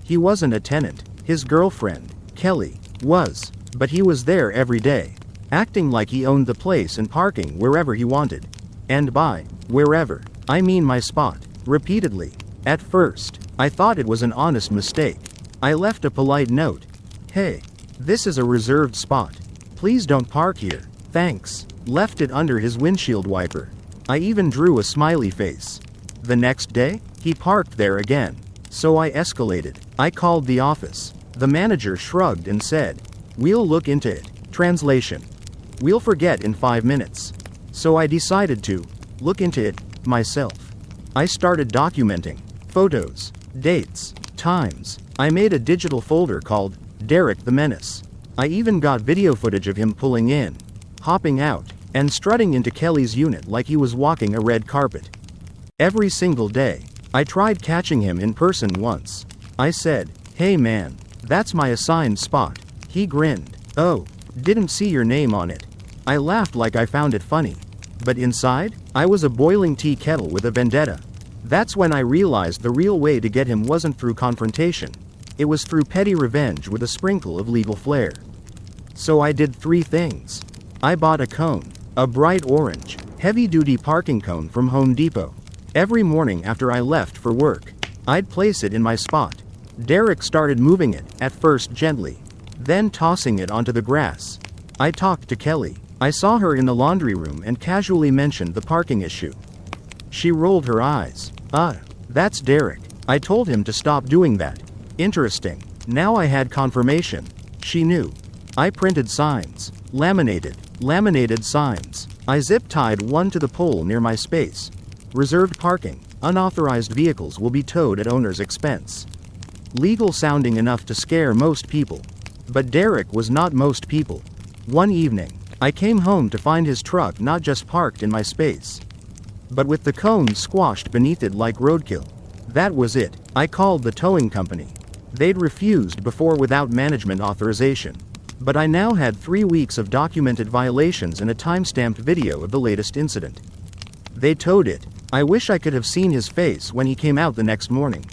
He wasn't a tenant. His girlfriend, Kelly, was. But he was there every day. Acting like he owned the place and parking wherever he wanted. And by wherever, I mean my spot. Repeatedly. At first, I thought it was an honest mistake. I left a polite note. Hey, this is a reserved spot. Please don't park here. Thanks. Left it under his windshield wiper. I even drew a smiley face. The next day, he parked there again. So I escalated. I called the office. The manager shrugged and said, "We'll look into it." Translation. "We'll forget in 5 minutes." So I decided to look into it myself. I started documenting photos, dates, times. I made a digital folder called Derek the Menace. I even got video footage of him pulling in, hopping out, and strutting into Kelly's unit like he was walking a red carpet. Every single day, I tried catching him in person once. I said, "Hey man, that's my assigned spot." He grinned. "Oh, didn't see your name on it." I laughed like I found it funny. But inside, I was a boiling tea kettle with a vendetta. That's when I realized the real way to get him wasn't through confrontation. It was through petty revenge with a sprinkle of legal flair. So I did 3 things. I bought a cone, a bright orange, heavy-duty parking cone from Home Depot. Every morning after I left for work, I'd place it in my spot. Derek started moving it, at first gently, then tossing it onto the grass. I talked to Kelly. I saw her in the laundry room and casually mentioned the parking issue. She rolled her eyes. That's Derek. I told him to stop doing that." Interesting. Now I had confirmation. She knew. I printed signs. Laminated signs. I zip-tied one to the pole near my space. Reserved parking. Unauthorized vehicles will be towed at owner's expense. Legal sounding enough to scare most people. But Derek was not most people. One evening, I came home to find his truck not just parked in my space, but with the cone squashed beneath it like roadkill. That was it. I called the towing company. They'd refused before without management authorization. But I now had 3 weeks of documented violations and a time-stamped video of the latest incident. They towed it. I wish I could have seen his face when he came out the next morning,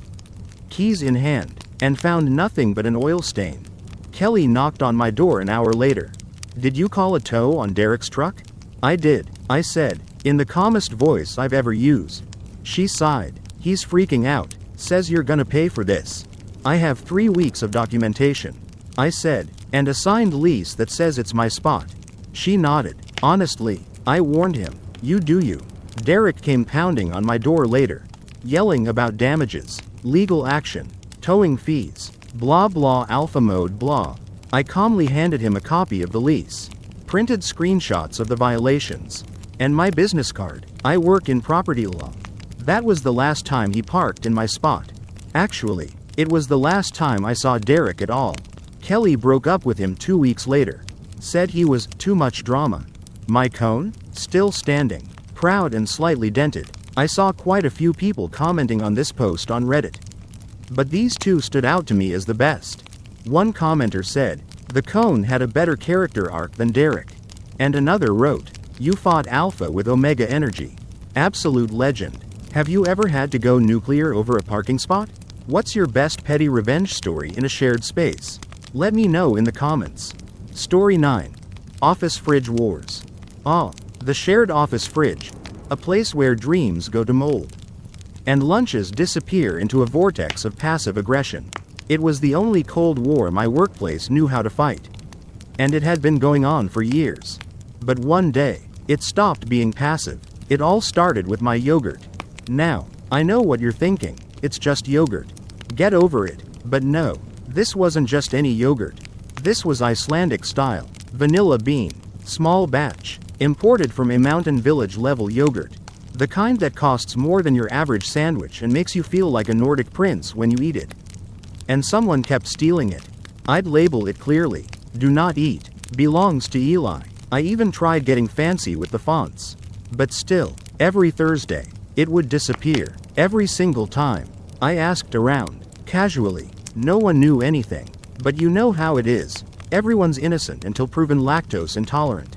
keys in hand, and found nothing but an oil stain. Kelly knocked on my door an hour later. "Did you call a tow on Derek's truck?" "I did," I said, in the calmest voice I've ever used. She sighed. "He's freaking out, says you're gonna pay for this." "I have 3 weeks of documentation," I said, "and a signed lease that says it's my spot." She nodded. "Honestly, I warned him. You do you." Derek came pounding on my door later, yelling about damages, legal action, towing fees, blah blah alpha mode blah. I calmly handed him a copy of the lease, printed screenshots of the violations, and my business card. "I work in property law." That was the last time he parked in my spot. Actually, it was the last time I saw Derek at all. Kelly broke up with him 2 weeks later. Said he was too much drama. My cone? Still standing, proud and slightly dented. I saw quite a few people commenting on this post on Reddit. But these 2 stood out to me as the best. One commenter said, "The cone had a better character arc than Derek." And another wrote, "You fought Alpha with Omega energy. Absolute legend." Have you ever had to go nuclear over a parking spot? What's your best petty revenge story in a shared space? Let me know in the comments. Story 9. Office Fridge Wars. The shared office fridge. A place where dreams go to mold, and lunches disappear into a vortex of passive aggression. It was the only Cold War my workplace knew how to fight. And it had been going on for years. But one day, it stopped being passive. It all started with my yogurt. Now, I know what you're thinking. It's just yogurt. Get over it. But no, this wasn't just any yogurt. This was Icelandic style, vanilla bean, small batch, imported from a mountain village level yogurt. The kind that costs more than your average sandwich and makes you feel like a Nordic prince when you eat it. And someone kept stealing it. I'd label it clearly. Do not eat. Belongs to Eli. I even tried getting fancy with the fonts. But still, every Thursday, it would disappear. Every single time. I asked around, casually. No one knew anything. But you know how it is. Everyone's innocent until proven lactose intolerant.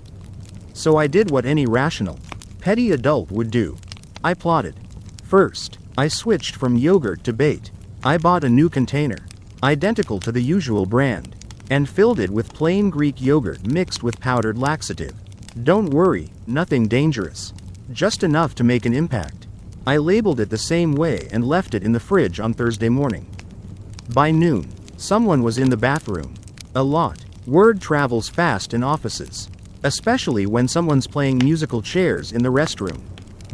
So I did what any rational, petty adult would do. I plotted. First, I switched from yogurt to bait. I bought a new container, identical to the usual brand, and filled it with plain Greek yogurt mixed with powdered laxative. Don't worry, nothing dangerous. Just enough to make an impact. I labeled it the same way and left it in the fridge on Thursday morning. By noon, someone was in the bathroom. A lot. Word travels fast in offices, especially when someone's playing musical chairs in the restroom.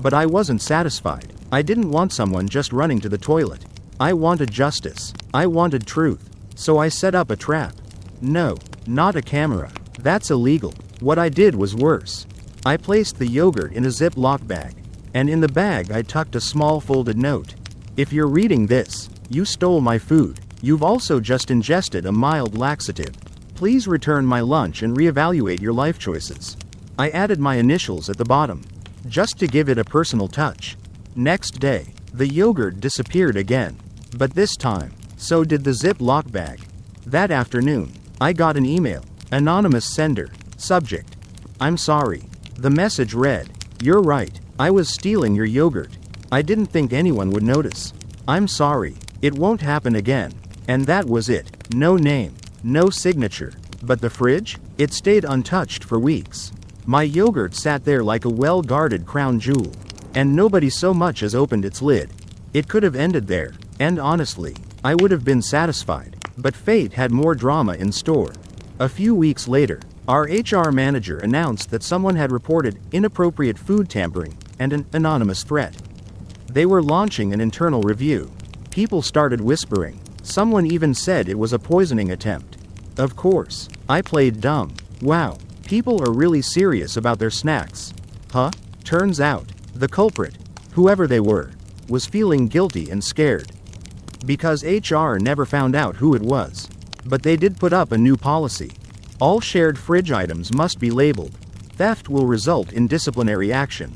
But I wasn't satisfied. I didn't want someone just running to the toilet. I wanted justice. I wanted truth. So I set up a trap. No, not a camera. That's illegal. What I did was worse. I placed the yogurt in a Ziploc bag. And in the bag I tucked a small folded note. If you're reading this, you stole my food. You've also just ingested a mild laxative. Please return my lunch and reevaluate your life choices. I added my initials at the bottom, just to give it a personal touch. Next day, the yogurt disappeared again. But this time, so did the Ziploc bag. That afternoon, I got an email. Anonymous sender. Subject: I'm sorry. The message read, "You're right. I was stealing your yogurt. I didn't think anyone would notice. I'm sorry. It won't happen again." And that was it. No name, no signature. But the fridge? It stayed untouched for weeks. My yogurt sat there like a well-guarded crown jewel. And nobody so much as opened its lid. It could have ended there, and honestly, I would have been satisfied. But fate had more drama in store. A few weeks later, our HR manager announced that someone had reported inappropriate food tampering and an anonymous threat. They were launching an internal review. People started whispering. Someone even said it was a poisoning attempt. Of course, I played dumb. Wow, people are really serious about their snacks. Huh? Turns out, the culprit, whoever they were, was feeling guilty and scared. Because HR never found out who it was. But they did put up a new policy. All shared fridge items must be labeled. Theft will result in disciplinary action.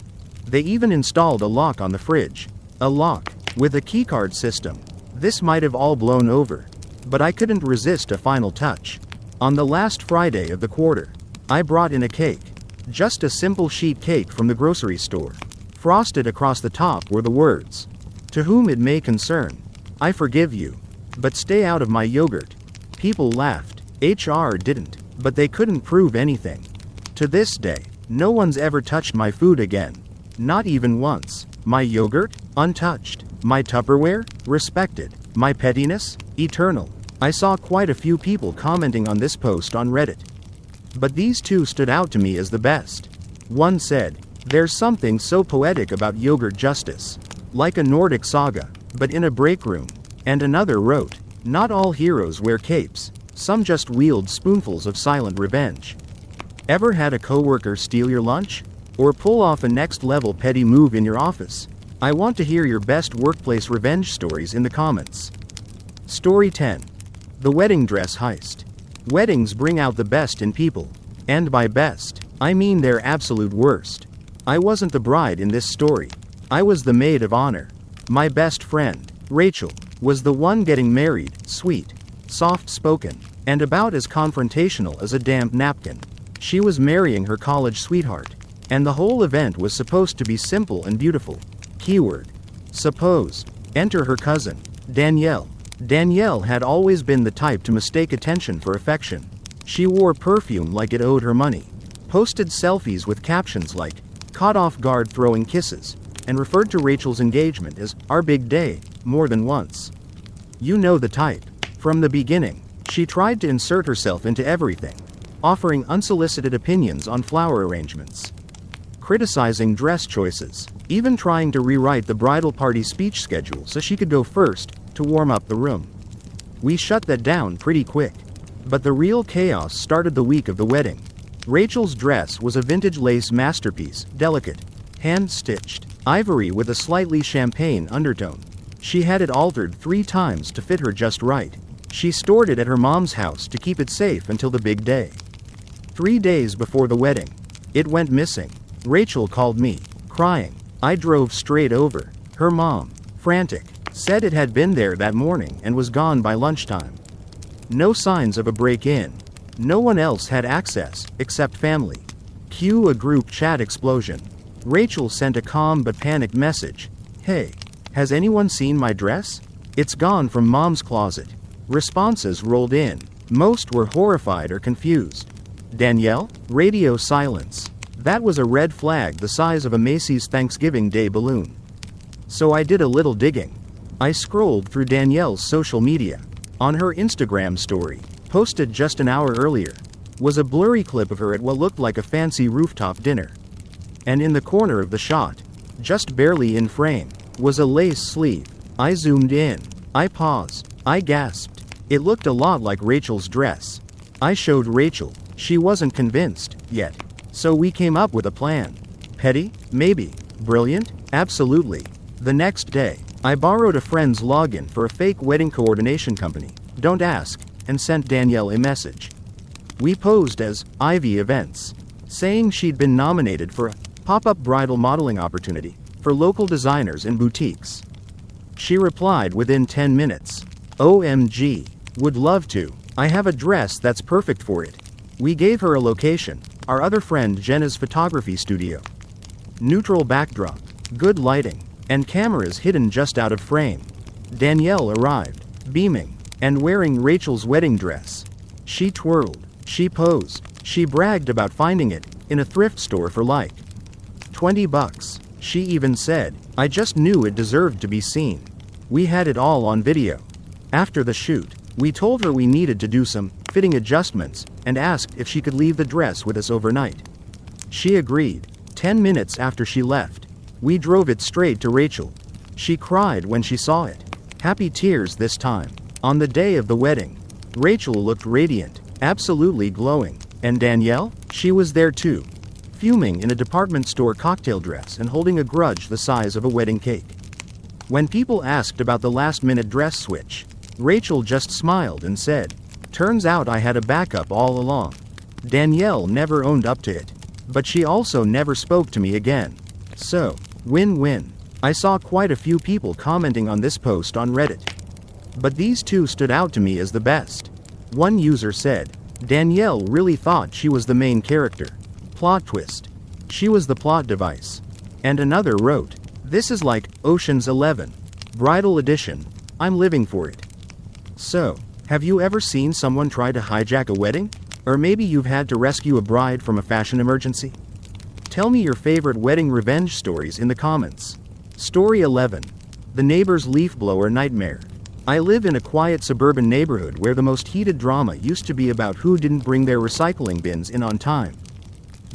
They even installed a lock on the fridge. A lock, with a keycard system. This might have all blown over. But I couldn't resist a final touch. On the last Friday of the quarter, I brought in a cake. Just a simple sheet cake from the grocery store. Frosted across the top were the words, "To whom it may concern, I forgive you. But stay out of my yogurt." People laughed. HR didn't. But they couldn't prove anything. To this day, no one's ever touched my food again. Not even once. My yogurt? Untouched. My Tupperware? Respected. My pettiness? Eternal. I saw quite a few people commenting on this post on Reddit. But these two stood out to me as the best. One said, "There's something so poetic about yogurt justice. Like a Nordic saga, but in a break room." And another wrote, "Not all heroes wear capes. Some just wield spoonfuls of silent revenge." Ever had a coworker steal your lunch? Or pull off a next-level petty move in your office? I want to hear your best workplace revenge stories in the comments. Story 10. The Wedding Dress Heist. Weddings bring out the best in people. And by best, I mean their absolute worst. I wasn't the bride in this story. I was the maid of honor. My best friend, Rachel, was the one getting married, sweet, soft-spoken, and about as confrontational as a damp napkin. She was marrying her college sweetheart. And the whole event was supposed to be simple and beautiful. Keyword: suppose. Enter her cousin, Danielle. Danielle had always been the type to mistake attention for affection. She wore perfume like it owed her money, posted selfies with captions like, "Caught off guard throwing kisses," and referred to Rachel's engagement as, "our big day," more than once. You know the type. From the beginning, she tried to insert herself into everything, offering unsolicited opinions on flower arrangements, criticizing dress choices, even trying to rewrite the bridal party speech schedule so she could go first, to warm up the room. We shut that down pretty quick. But the real chaos started the week of the wedding. Rachel's dress was a vintage lace masterpiece, delicate, hand-stitched, ivory with a slightly champagne undertone. She had it altered 3 times to fit her just right. She stored it at her mom's house to keep it safe until the big day. 3 days before the wedding, it went missing. Rachel called me, crying. I drove straight over. Her mom, frantic, said it had been there that morning and was gone by lunchtime. No signs of a break-in. No one else had access, except family. Cue a group chat explosion. Rachel sent a calm but panicked message. "Hey, has anyone seen my dress? It's gone from mom's closet." Responses rolled in. Most were horrified or confused. Danielle? Radio silence. That was a red flag the size of a Macy's Thanksgiving Day balloon. So I did a little digging. I scrolled through Danielle's social media. On her Instagram story, posted just an hour earlier, was a blurry clip of her at what looked like a fancy rooftop dinner. And in the corner of the shot, just barely in frame, was a lace sleeve. I zoomed in. I paused. I gasped. It looked a lot like Rachel's dress. I showed Rachel. She wasn't convinced, yet. So we came up with a plan. Petty? Maybe. Brilliant? Absolutely. The next day, I borrowed a friend's login for a fake wedding coordination company, don't ask, and sent Danielle a message. We posed as Ivy Events, saying she'd been nominated for a pop-up bridal modeling opportunity for local designers and boutiques. She replied within 10 minutes. OMG. Would love to. I have a dress that's perfect for it. We gave her a location, our other friend Jenna's photography studio. Neutral backdrop, good lighting, and cameras hidden just out of frame. Danielle arrived, beaming, and wearing Rachel's wedding dress. She twirled, she posed, she bragged about finding it in a thrift store for like $20. She even said, I just knew it deserved to be seen. We had it all on video. After the shoot, we told her we needed to do some fitting adjustments and asked if she could leave the dress with us overnight. She agreed. 10 minutes after she left, we drove it straight to Rachel. She cried when she saw it. Happy tears this time. On the day of the wedding, Rachel looked radiant, absolutely glowing. And Danielle? She was there too. Fuming in a department store cocktail dress and holding a grudge the size of a wedding cake. When people asked about the last-minute dress switch, Rachel just smiled and said, turns out I had a backup all along. Danielle never owned up to it. But she also never spoke to me again. So, win-win. I saw quite a few people commenting on this post on Reddit. But these two stood out to me as the best. One user said, Danielle really thought she was the main character. Plot twist. She was the plot device. And another wrote, this is like Ocean's 11. Bridal edition. I'm living for it. So, have you ever seen someone try to hijack a wedding? Or maybe you've had to rescue a bride from a fashion emergency? Tell me your favorite wedding revenge stories in the comments. Story 11. The Neighbor's Leaf Blower Nightmare. I live in a quiet suburban neighborhood where the most heated drama used to be about who didn't bring their recycling bins in on time.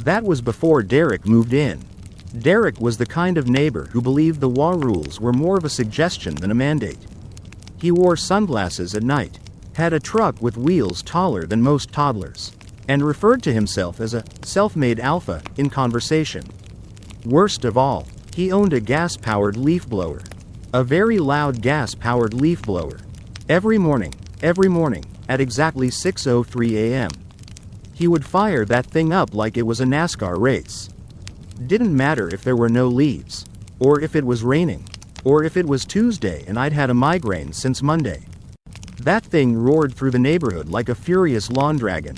That was before Derek moved in. Derek was the kind of neighbor who believed the WA rules were more of a suggestion than a mandate. He wore sunglasses at night, had a truck with wheels taller than most toddlers, and referred to himself as a self-made alpha in conversation. Worst of all, he owned a gas-powered leaf blower. A very loud gas-powered leaf blower. Every morning, at exactly 6:03 a.m. He would fire that thing up like it was a NASCAR race. Didn't matter if there were no leaves, or if it was raining, or if it was Tuesday and I'd had a migraine since Monday. That thing roared through the neighborhood like a furious lawn dragon.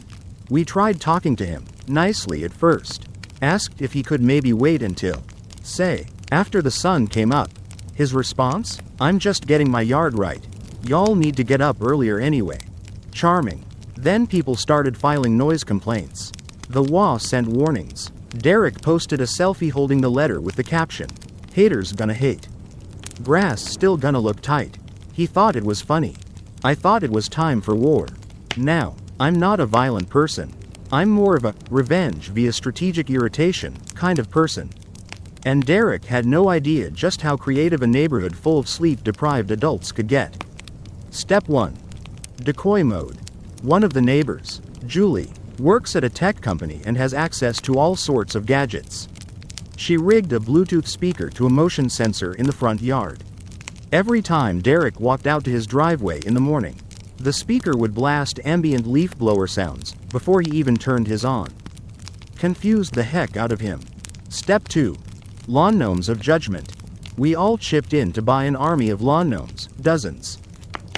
We tried talking to him, nicely at first. Asked if he could maybe wait until, say, after the sun came up. His response? I'm just getting my yard right. Y'all need to get up earlier anyway. Charming. Then people started filing noise complaints. The WA sent warnings. Derek posted a selfie holding the letter with the caption, haters gonna hate. Grass still gonna look tight. He thought it was funny. I thought it was time for war. Now, I'm not a violent person. I'm more of a revenge via strategic irritation kind of person. And Derek had no idea just how creative a neighborhood full of sleep-deprived adults could get. Step 1. Decoy mode. One of the neighbors, Julie, works at a tech company and has access to all sorts of gadgets. She rigged a Bluetooth speaker to a motion sensor in the front yard. Every time Derek walked out to his driveway in the morning, the speaker would blast ambient leaf blower sounds before he even turned his on. Confused the heck out of him. Step 2. Lawn gnomes of judgment. We all chipped in to buy an army of lawn gnomes, dozens.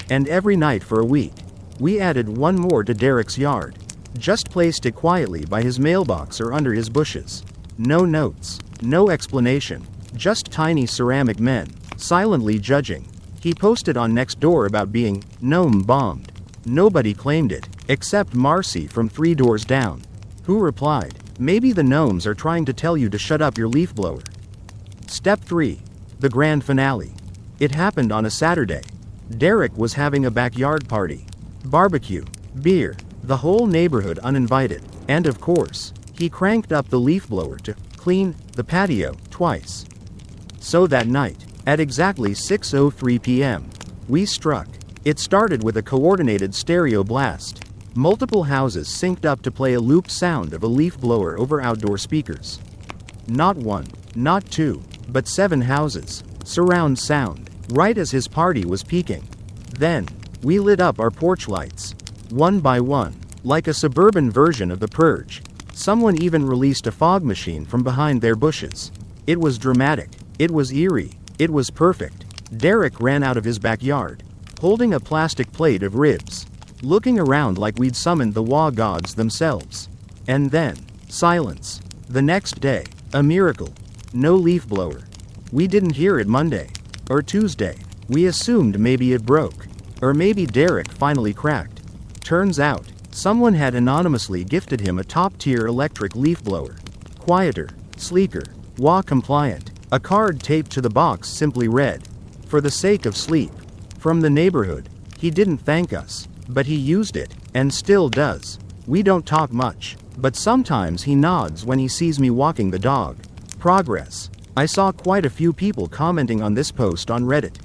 And every night for a week, we added one more to Derek's yard. Just placed it quietly by his mailbox or under his bushes. No notes, no explanation, just tiny ceramic men, silently judging. He posted on Nextdoor about being gnome bombed. Nobody claimed it, except Marcy from 3 doors down, who replied, maybe the gnomes are trying to tell you to shut up your leaf blower. Step 3. The grand finale. It happened on a Saturday. Derek was having a backyard party. Barbecue, beer, the whole neighborhood uninvited, and of course, he cranked up the leaf blower to clean the patio twice. So that night, at exactly 6:03 p.m., we struck. It started with a coordinated stereo blast. Multiple houses synced up to play a looped sound of a leaf blower over outdoor speakers. Not one, not two, but 7 houses. Surround sound, right as his party was peaking. Then, we lit up our porch lights. One by one, like a suburban version of The Purge. Someone even released a fog machine from behind their bushes. It was dramatic. It was eerie. It was perfect. Derek ran out of his backyard, holding a plastic plate of ribs, looking around like we'd summoned the Wa gods themselves. And then, silence. The next day, a miracle. No leaf blower. We didn't hear it Monday. Or Tuesday. We assumed maybe it broke. Or maybe Derek finally cracked. Turns out, someone had anonymously gifted him a top-tier electric leaf blower. Quieter, sleeker, Wa compliant. A card taped to the box simply read, "For the sake of sleep." From the neighborhood. He didn't thank us, but he used it, and still does. We don't talk much, but sometimes he nods when he sees me walking the dog. Progress. I saw quite a few people commenting on this post on Reddit.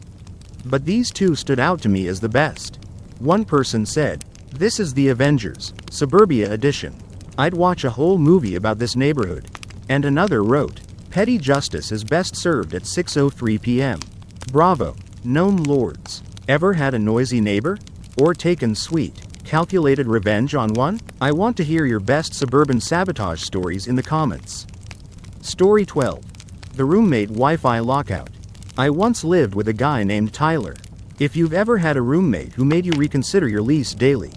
But these two stood out to me as the best. One person said, "This is the Avengers, Suburbia edition. I'd watch a whole movie about this neighborhood." And another wrote, "Petty justice is best served at 6:03 p.m. Bravo, gnome lords. Ever had a noisy neighbor? Or taken sweet, calculated revenge on one? I want to hear your best suburban sabotage stories in the comments." Story 12. The roommate Wi-Fi lockout. I once lived with a guy named Tyler. If you've ever had a roommate who made you reconsider your lease daily,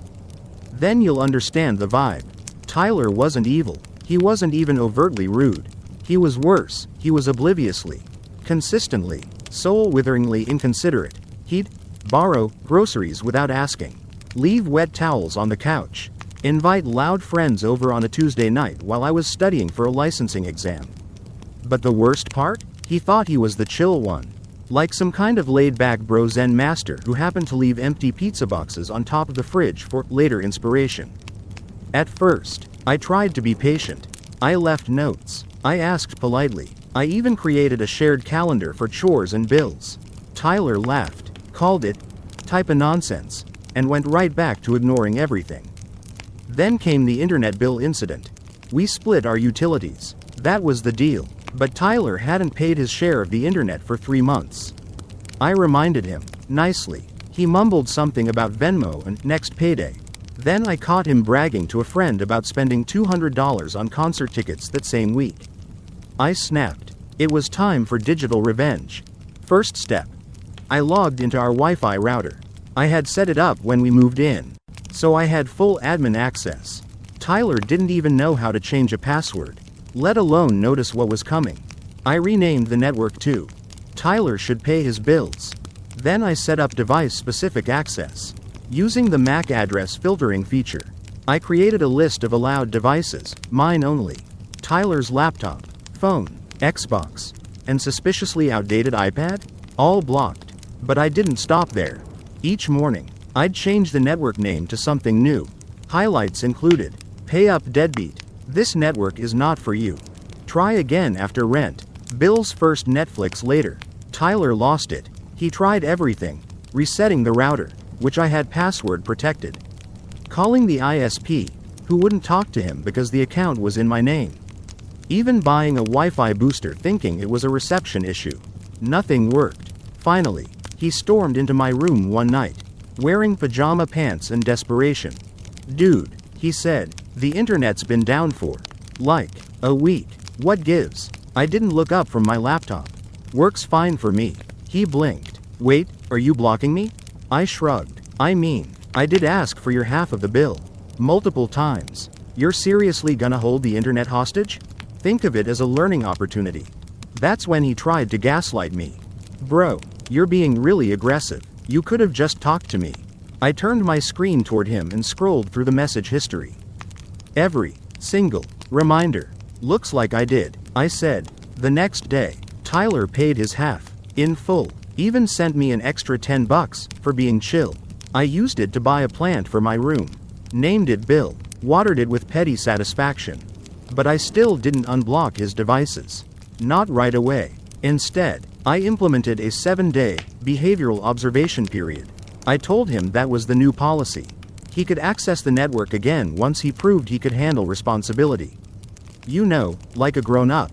then you'll understand the vibe. Tyler wasn't evil. He wasn't even overtly rude. He was worse. He was obliviously, consistently, soul-witheringly inconsiderate. He'd borrow groceries without asking, leave wet towels on the couch, invite loud friends over on a Tuesday night while I was studying for a licensing exam. But the worst part? He thought he was the chill one. Like some kind of laid-back bro zen master who happened to leave empty pizza boxes on top of the fridge for later inspiration. At first, I tried to be patient. I left notes. I asked politely. I even created a shared calendar for chores and bills. Tyler laughed, called it type of nonsense, and went right back to ignoring everything. Then came the internet bill incident. We split our utilities. That was the deal. But Tyler hadn't paid his share of the internet for 3 months. I reminded him, nicely. He mumbled something about Venmo and next payday. Then I caught him bragging to a friend about spending $200 on concert tickets that same week. I snapped. It was time for digital revenge. First step. I logged into our Wi-Fi router. I had set it up when we moved in, so I had full admin access. Tyler didn't even know how to change a password, let alone notice what was coming. I renamed the network too. Tyler should pay his bills. Then I set up device-specific access. Using the MAC address filtering feature, I created a list of allowed devices, mine only. Tyler's laptop, phone, Xbox, and suspiciously outdated iPad? All blocked. But I didn't stop there. Each morning, I'd change the network name to something new. Highlights included, "Pay up deadbeat. This network is not for you. Try again after rent. Bills first, Netflix later." Tyler lost it. He tried everything. Resetting the router, which I had password protected. Calling the ISP, who wouldn't talk to him because the account was in my name. Even buying a Wi-Fi booster thinking it was a reception issue. Nothing worked. Finally, he stormed into my room one night, wearing pajama pants in desperation. "Dude," he said, "the internet's been down for, like, a week. What gives?" I didn't look up from my laptop. "Works fine for me." He blinked. "Wait, are you blocking me?" I shrugged. "I mean, I did ask for your half of the bill. Multiple times. You're seriously gonna hold the internet hostage? Think of it as a learning opportunity." That's when he tried to gaslight me. "Bro, you're being really aggressive. You could have just talked to me." I turned my screen toward him and scrolled through the message history. Every single reminder. "Looks like I did," I said. The next day, Tyler paid his half, in full. Even sent me an extra $10 for being chill. I used it to buy a plant for my room. Named it Bill. Watered it with petty satisfaction. But I still didn't unblock his devices. Not right away. Instead, I implemented a 7-day behavioral observation period. I told him that was the new policy. He could access the network again once he proved he could handle responsibility. You know, like a grown-up.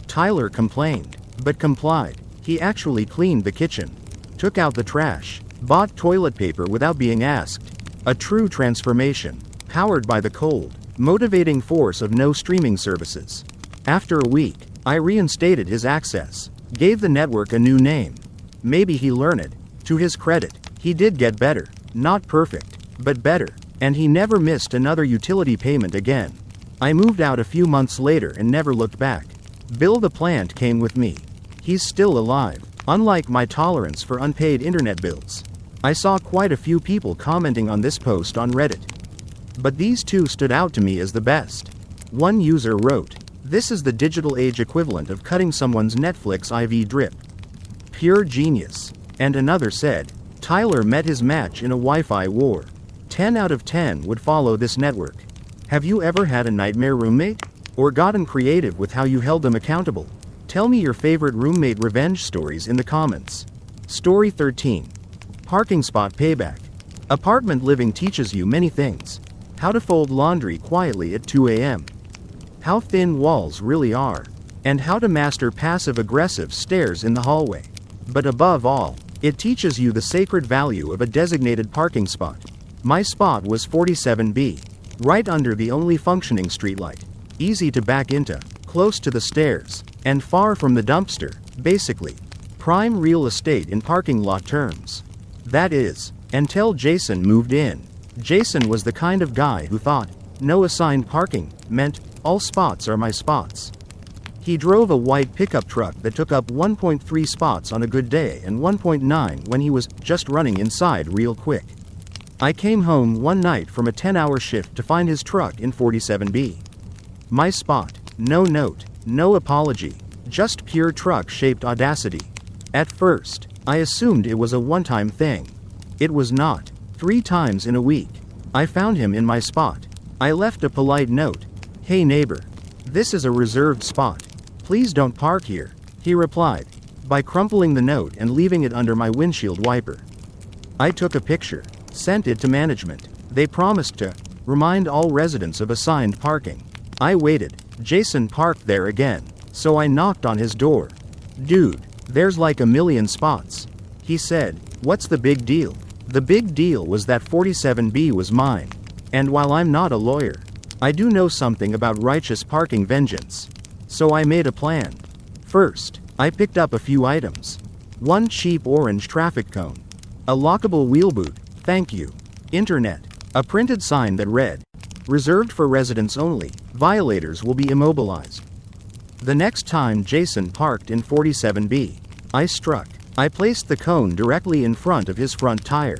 Tyler complained, but complied. He actually cleaned the kitchen, took out the trash, bought toilet paper without being asked. A true transformation, powered by the cold, motivating force of no streaming services. After a week, I reinstated his access, gave the network a new name. Maybe he learned it. To his credit, he did get better. Not perfect, but better. And he never missed another utility payment again. I moved out a few months later and never looked back. Bill the plant came with me. He's still alive, unlike my tolerance for unpaid internet bills. I saw quite a few people commenting on this post on Reddit. But these two stood out to me as the best. One user wrote, "This is the digital age equivalent of cutting someone's Netflix IV drip. Pure genius." And another said, "Tyler met his match in a Wi-Fi war. 10 out of 10 would follow this network." Have you ever had a nightmare roommate? Or gotten creative with how you held them accountable? Tell me your favorite roommate revenge stories in the comments. Story 13. Parking spot payback. Apartment living teaches you many things. How to fold laundry quietly at 2 a.m. How thin walls really are. And how to master passive-aggressive stares in the hallway. But above all, it teaches you the sacred value of a designated parking spot. My spot was 47B. Right under the only functioning streetlight. Easy to back into, close to the stairs, and far from the dumpster, basically. Prime real estate in parking lot terms. That is, until Jason moved in. Jason was the kind of guy who thought, no assigned parking, meant, all spots are my spots. He drove a white pickup truck that took up 1.3 spots on a good day and 1.9 when he was just running inside real quick. I came home one night from a 10-hour shift to find his truck in 47B. My spot, no note, no apology, just pure truck-shaped audacity. At first, I assumed it was a one-time thing. It was not. 3 times in a week, I found him in my spot. I left a polite note. "Hey neighbor, this is a reserved spot. Please don't park here," he replied, by crumpling the note and leaving it under my windshield wiper. I took a picture, sent it to management. They promised to remind all residents of assigned parking. I waited. Jason parked there again, so I knocked on his door. "Dude, there's like a million spots." He said, "What's the big deal?" The big deal was that 47B was mine. And while I'm not a lawyer, I do know something about righteous parking vengeance. So I made a plan. First, I picked up a few items. One cheap orange traffic cone. A lockable wheel boot, thank you. Internet. A printed sign that read, "Reserved for residents only, violators will be immobilized." The next time Jason parked in 47B, I struck. I placed the cone directly in front of his front tire.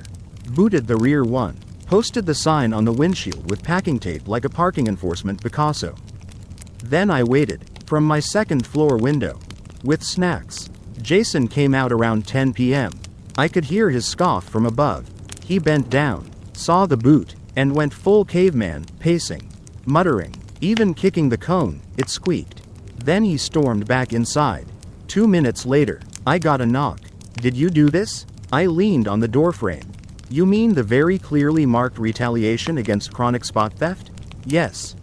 Booted the rear one. Posted the sign on the windshield with packing tape like a parking enforcement Picasso. Then I waited, from my second floor window. With snacks. Jason came out around 10 p.m. I could hear his scoff from above. He bent down, saw the boot, and went full caveman, pacing, muttering, even kicking the cone, it squeaked. Then he stormed back inside. 2 minutes later, I got a knock. "Did you do this?" I leaned on the doorframe. "You mean the very clearly marked retaliation against chronic spot theft?" Yes,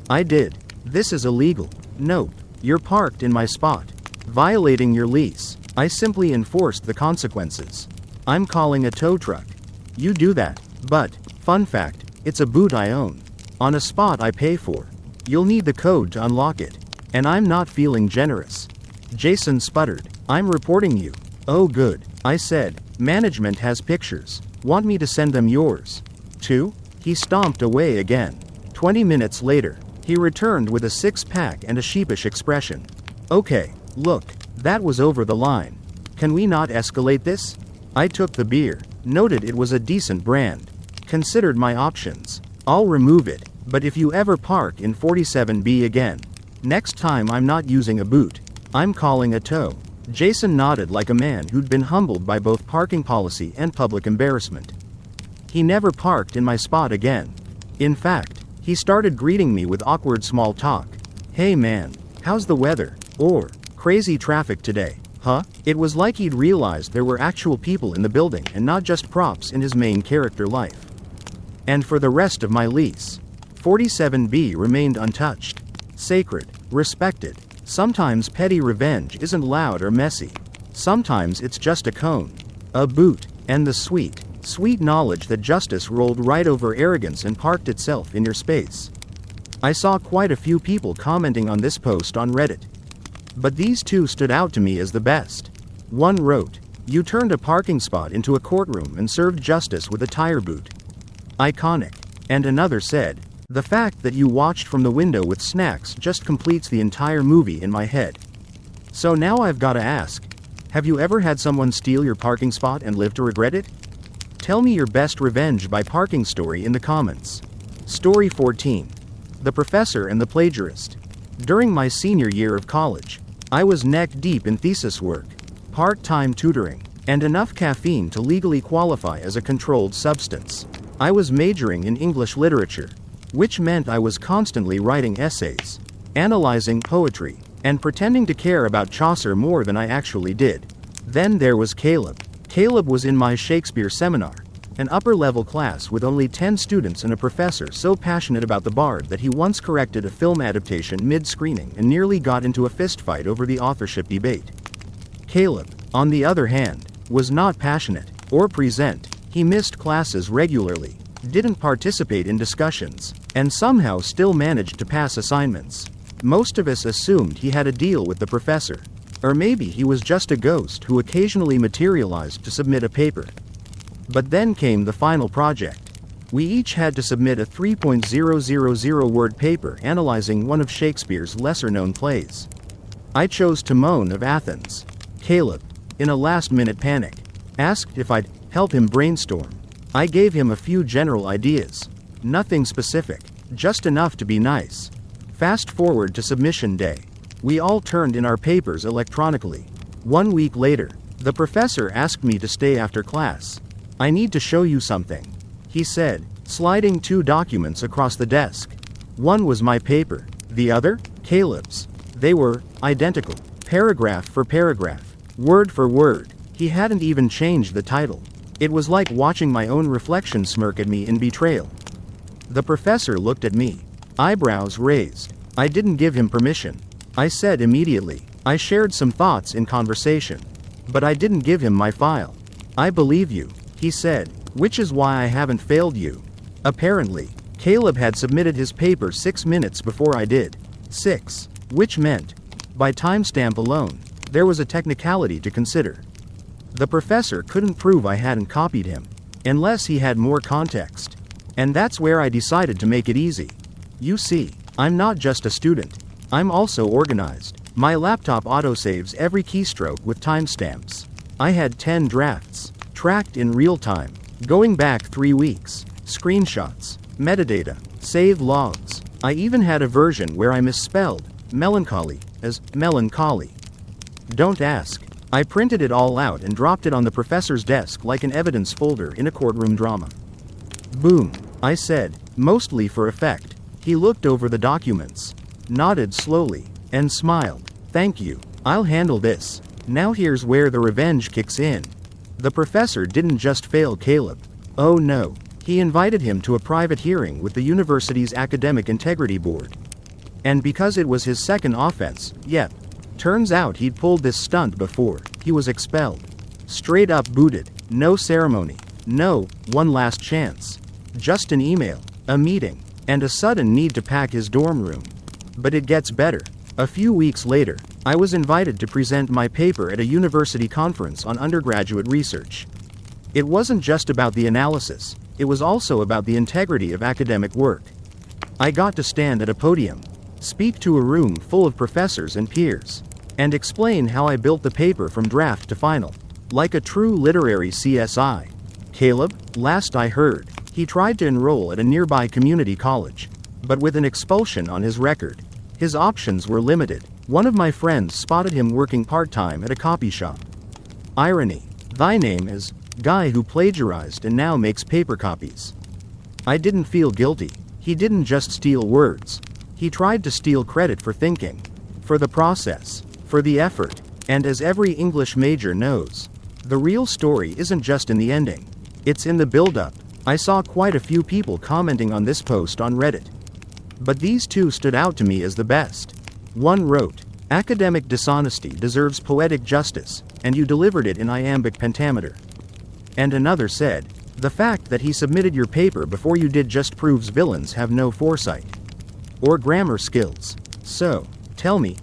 I did. "This is illegal." "Nope. You're parked in my spot. Violating your lease." I simply enforced the consequences. "I'm calling a tow truck." "You do that, but, fun fact, it's a boot I own. On a spot I pay for. You'll need the code to unlock it. And I'm not feeling generous." Jason sputtered. "I'm reporting you." "Oh good," I said. "Management has pictures. Want me to send them yours, too?" He stomped away again. 20 minutes later, he returned with a 6-pack and a sheepish expression. "Okay, look, that was over the line. Can we not escalate this?" I took the beer, noted it was a decent brand. Considered my options. "I'll remove it, but if you ever park in 47B again, next time I'm not using a boot. I'm calling a tow." Jason nodded like a man who'd been humbled by both parking policy and public embarrassment. He never parked in my spot again. In fact, he started greeting me with awkward small talk. "Hey man, how's the weather?" Or, "Crazy traffic today, huh?" It was like he'd realized there were actual people in the building and not just props in his main character life. And for the rest of my lease, 47B remained untouched. Sacred, respected. Sometimes petty revenge isn't loud or messy. Sometimes it's just a cone, a boot, and the sweet, sweet knowledge that justice rolled right over arrogance and parked itself in your space. I saw quite a few people commenting on this post on Reddit. But these two stood out to me as the best. One wrote, "You turned a parking spot into a courtroom and served justice with a tire boot. Iconic." And another said, "The fact that you watched from the window with snacks just completes the entire movie in my head." So now I've gotta ask, have you ever had someone steal your parking spot and live to regret it? Tell me your best revenge by parking story in the comments. Story 14. The Professor and the Plagiarist. During my senior year of college, I was neck deep in thesis work, part-time tutoring, and enough caffeine to legally qualify as a controlled substance. I was majoring in English literature, which meant I was constantly writing essays, analyzing poetry, and pretending to care about Chaucer more than I actually did. Then there was Caleb. Caleb was in my Shakespeare seminar, an upper-level class with only 10 students and a professor so passionate about the bard that he once corrected a film adaptation mid-screening and nearly got into a fistfight over the authorship debate. Caleb, on the other hand, was not passionate or present. He missed classes regularly, didn't participate in discussions, and somehow still managed to pass assignments. Most of us assumed he had a deal with the professor, or maybe he was just a ghost who occasionally materialized to submit a paper. But then came the final project. We each had to submit a 3.000-word paper analyzing one of Shakespeare's lesser-known plays. I chose Timon of Athens. Caleb, in a last-minute panic, asked if I'd help him brainstorm. I gave him a few general ideas. Nothing specific, just enough to be nice. Fast forward to submission day. We all turned in our papers electronically. 1 week later, the professor asked me to stay after class. "I need to show you something," he said, sliding 2 documents across the desk. One was my paper, the other, Caleb's. They were identical, paragraph for paragraph, word for word. He hadn't even changed the title. It was like watching my own reflection smirk at me in betrayal. The professor looked at me, eyebrows raised. I didn't give him permission. I said immediately, I shared some thoughts in conversation, but I didn't give him my file. "I believe you," he said, "which is why I haven't failed you." Apparently, Caleb had submitted his paper 6 minutes before I did. 6. Which meant, by timestamp alone, there was a technicality to consider. The professor couldn't prove I hadn't copied him, unless he had more context. And that's where I decided to make it easy. You see, I'm not just a student. I'm also organized. My laptop autosaves every keystroke with timestamps. I had 10 drafts, tracked in real time, going back 3 weeks, screenshots, metadata, save logs. I even had a version where I misspelled melancholy as melancholy. Don't ask. I printed it all out and dropped it on the professor's desk like an evidence folder in a courtroom drama. "Boom," I said, mostly for effect. He looked over the documents, nodded slowly, and smiled. "Thank you. I'll handle this." Now here's where the revenge kicks in. The professor didn't just fail Caleb. Oh no. He invited him to a private hearing with the university's academic integrity board. And because it was his second offense, yep. Turns out he'd pulled this stunt before. He was expelled. Straight up booted. No ceremony. No, one last chance. Just an email, a meeting, and a sudden need to pack his dorm room. But it gets better. A few weeks later, I was invited to present my paper at a university conference on undergraduate research. It wasn't just about the analysis, it was also about the integrity of academic work. I got to stand at a podium, speak to a room full of professors and peers, and explain how I built the paper from draft to final, like a true literary CSI. Caleb, last I heard, he tried to enroll at a nearby community college, but with an expulsion on his record. His options were limited. One of my friends spotted him working part-time at a copy shop. Irony. Thy name is guy who plagiarized and now makes paper copies. I didn't feel guilty. He didn't just steal words. He tried to steal credit for thinking, for the process, for the effort. And as every English major knows, the real story isn't just in the ending. It's in the build-up, I saw quite a few people commenting on this post on Reddit. But these two stood out to me as the best. One wrote, "Academic dishonesty deserves poetic justice, and you delivered it in iambic pentameter." And another said, "The fact that he submitted your paper before you did just proves villains have no foresight or grammar skills. So, tell me,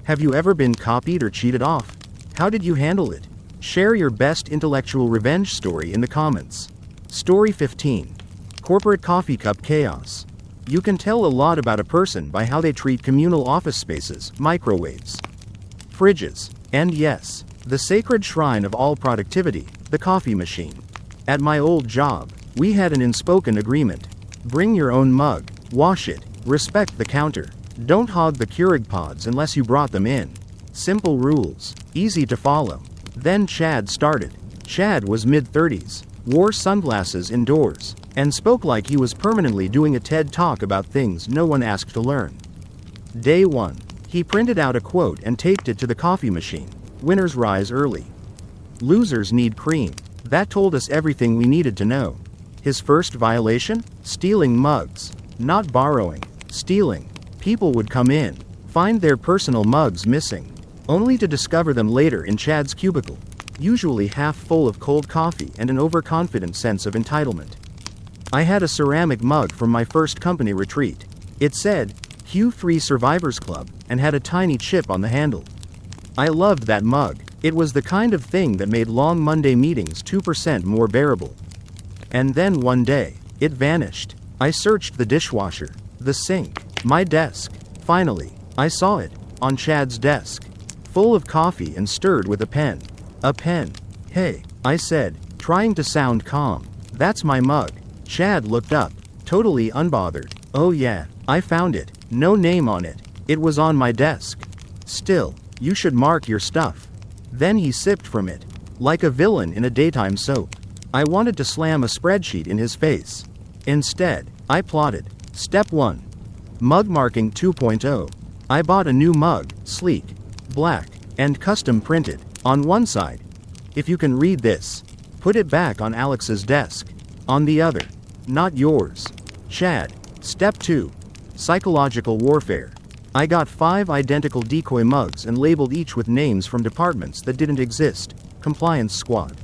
have you ever been copied or cheated off? How did you handle it? Share your best intellectual revenge story in the comments." Story 15. Corporate coffee cup chaos. You can tell a lot about a person by how they treat communal office spaces, microwaves, fridges, and yes, the sacred shrine of all productivity, the coffee machine. At my old job, we had an unspoken agreement. Bring your own mug, wash it, respect the counter, don't hog the Keurig pods unless you brought them in. Simple rules, easy to follow. Then Chad started. Chad was mid-30s, wore sunglasses indoors, and spoke like he was permanently doing a TED Talk about things no one asked to learn. Day 1. He printed out a quote and taped it to the coffee machine. "Winners rise early. Losers need cream." That told us everything we needed to know. His first violation? Stealing mugs. Not borrowing. Stealing. People would come in, find their personal mugs missing, only to discover them later in Chad's cubicle, usually half full of cold coffee and an overconfident sense of entitlement. I had a ceramic mug from my first company retreat. It said, Q3 Survivors Club, and had a tiny chip on the handle. I loved that mug. It was the kind of thing that made long Monday meetings 2% more bearable. And then one day, it vanished. I searched the dishwasher, the sink, my desk. Finally, I saw it, on Chad's desk. Full of coffee and stirred with a pen. A pen. "Hey," I said, trying to sound calm. "That's my mug." Chad looked up, totally unbothered. "Oh yeah, I found it. No name on it. It was on my desk." "Still, you should mark your stuff." Then he sipped from it, like a villain in a daytime soap. I wanted to slam a spreadsheet in his face. Instead, I plotted. Step 1. Mug marking 2.0. I bought a new mug, sleek, black, and custom printed. On one side, "If you can read this, put it back on Alex's desk." On the other, "Not yours, Chad." Step 2. Psychological warfare. I got 5 identical decoy mugs and labeled each with names from departments that didn't exist. Compliance Squad,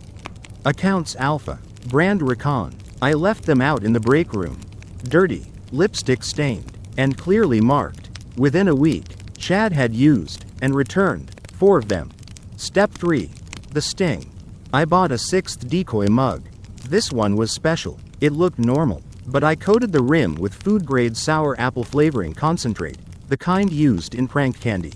Accounts Alpha, Brand Recon. I left them out in the break room. Dirty, lipstick stained, and clearly marked. Within a week, Chad had used and returned 4 of them. Step 3. The sting. I bought a 6th decoy mug. This one was special. It looked normal, but I coated the rim with food-grade sour apple flavoring concentrate, the kind used in prank candy.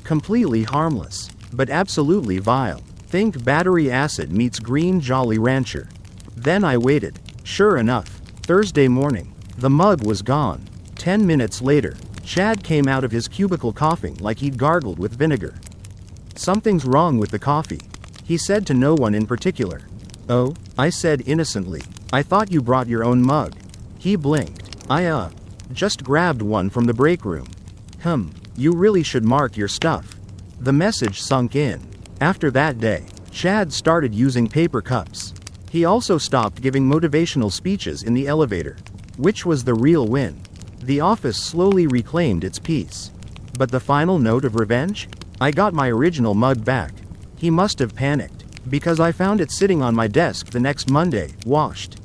Completely harmless, but absolutely vile. Think battery acid meets green Jolly Rancher. Then I waited. Sure enough, Thursday morning, the mug was gone. 10 minutes later, Chad came out of his cubicle coughing like he'd gargled with vinegar. "Something's wrong with the coffee," he said to no one in particular. "Oh," I said innocently, "I thought you brought your own mug." He blinked. "I just grabbed one from the break room." You really should mark your stuff." The message sunk in. After that day, Chad started using paper cups. He also stopped giving motivational speeches in the elevator, which was the real win. The office slowly reclaimed its peace. But the final note of revenge? I got my original mug back. He must have panicked, because I found it sitting on my desk the next Monday, washed,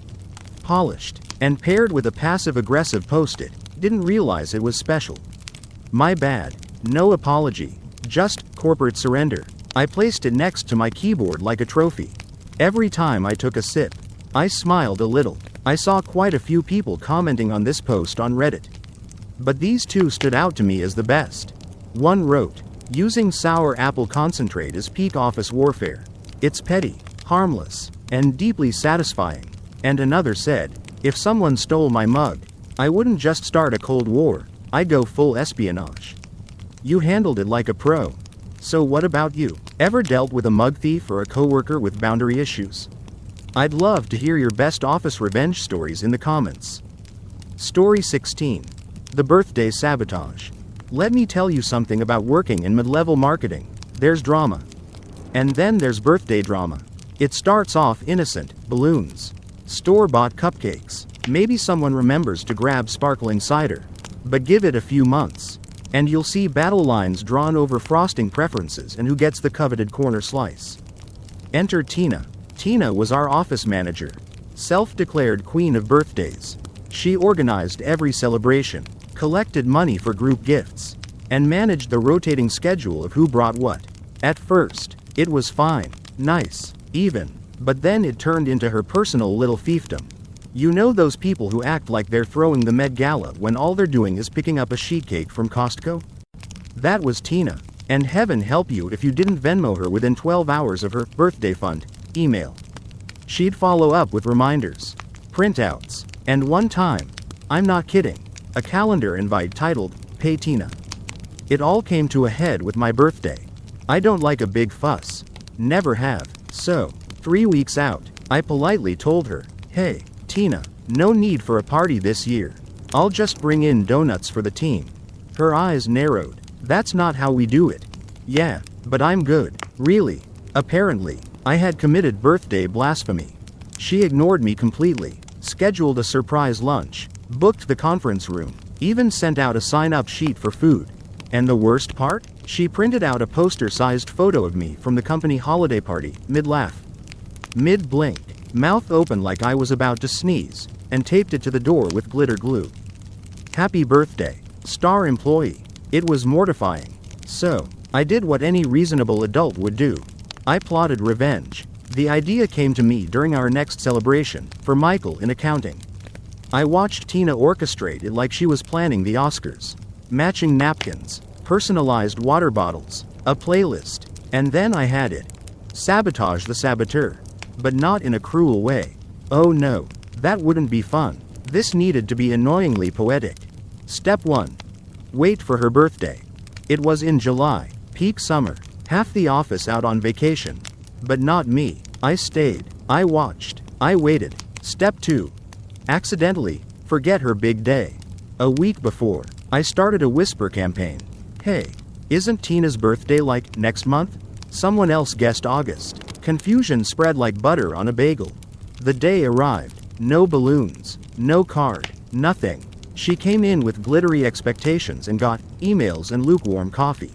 polished, and paired with a passive-aggressive post-it. Didn't realize it was special. My bad. No apology. Just corporate surrender. I placed it next to my keyboard like a trophy. Every time I took a sip, I smiled a little. I saw quite a few people commenting on this post on Reddit. But these two stood out to me as the best. One wrote, "Using sour apple concentrate is peak office warfare. It's petty, harmless, and deeply satisfying." And another said, "If someone stole my mug, I wouldn't just start a Cold War, I'd go full espionage." You handled it like a pro. So what about you? Ever dealt with a mug thief or a coworker with boundary issues? I'd love to hear your best office revenge stories in the comments. Story 16. The birthday sabotage. Let me tell you something about working in mid-level marketing. There's drama. And then there's birthday drama. It starts off innocent, balloons, Store-bought cupcakes. Maybe someone remembers to grab sparkling cider. But give it a few months, and you'll see battle lines drawn over frosting preferences and who gets the coveted corner slice. Enter Tina. Tina was our office manager. Self-declared queen of birthdays. She organized every celebration, collected money for group gifts, and managed the rotating schedule of who brought what. At first, it was fine, nice, even, but then it turned into her personal little fiefdom. You know those people who act like they're throwing the Met Gala when all they're doing is picking up a sheet cake from Costco? That was Tina, and heaven help you if you didn't Venmo her within 12 hours of her birthday fund email. She'd follow up with reminders, printouts, and one time, I'm not kidding, a calendar invite titled, Pay Tina. It all came to a head with my birthday. I don't like a big fuss. Never have. So, 3 weeks out, I politely told her, hey, Tina, no need for a party this year. I'll just bring in donuts for the team. Her eyes narrowed. That's not how we do it. Yeah, but I'm good. Really. Apparently, I had committed birthday blasphemy. She ignored me completely, scheduled a surprise lunch, booked the conference room, even sent out a sign-up sheet for food. And the worst part? She printed out a poster-sized photo of me from the company holiday party, mid-laugh, mid-blink, mouth open like I was about to sneeze, and taped it to the door with glitter glue. Happy birthday, star employee. It was mortifying. So, I did what any reasonable adult would do. I plotted revenge. The idea came to me during our next celebration, for Michael in accounting. I watched Tina orchestrate it like she was planning the Oscars. Matching napkins, personalized water bottles, a playlist, and then I had it. Sabotage the saboteur. But not in a cruel way. Oh no, that wouldn't be fun. This needed to be annoyingly poetic. Step 1. Wait for her birthday. It was in July, peak summer, half the office out on vacation. But not me. I stayed, I watched, I waited. Step 2. Accidentally, forget her big day. A week before, I started a whisper campaign. Hey, isn't Tina's birthday like next month? Someone else guessed August. Confusion spread like butter on a bagel. The day arrived. No balloons, no card, nothing. She came in with glittery expectations and got emails and lukewarm coffee.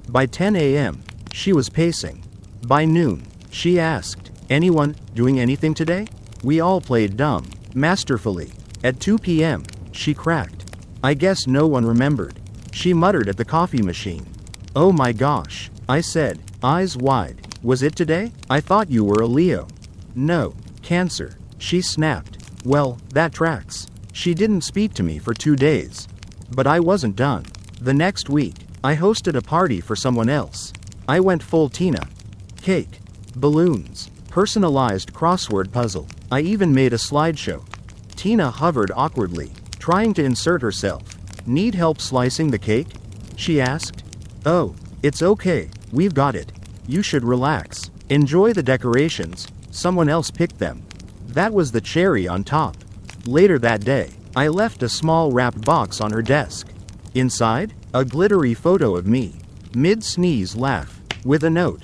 By 10 a.m., she was pacing. By noon, she asked, anyone doing anything today? We all played dumb, masterfully. At 2 p.m., she cracked. I guess no one remembered. She muttered at the coffee machine. Oh my gosh, I said, eyes wide. Was it today? I thought you were a Leo. No, Cancer. She snapped. Well, that tracks. She didn't speak to me for 2 days. But I wasn't done. The next week, I hosted a party for someone else. I went full Tina. Cake, balloons, personalized crossword puzzle. I even made a slideshow. Tina hovered awkwardly, trying to insert herself. Need help slicing the cake? She asked. Oh, it's okay, we've got it. You should relax. Enjoy the decorations. Someone else picked them. That was the cherry on top. Later that day, I left a small wrapped box on her desk. Inside, a glittery photo of me. Mid-sneeze laugh. With a note.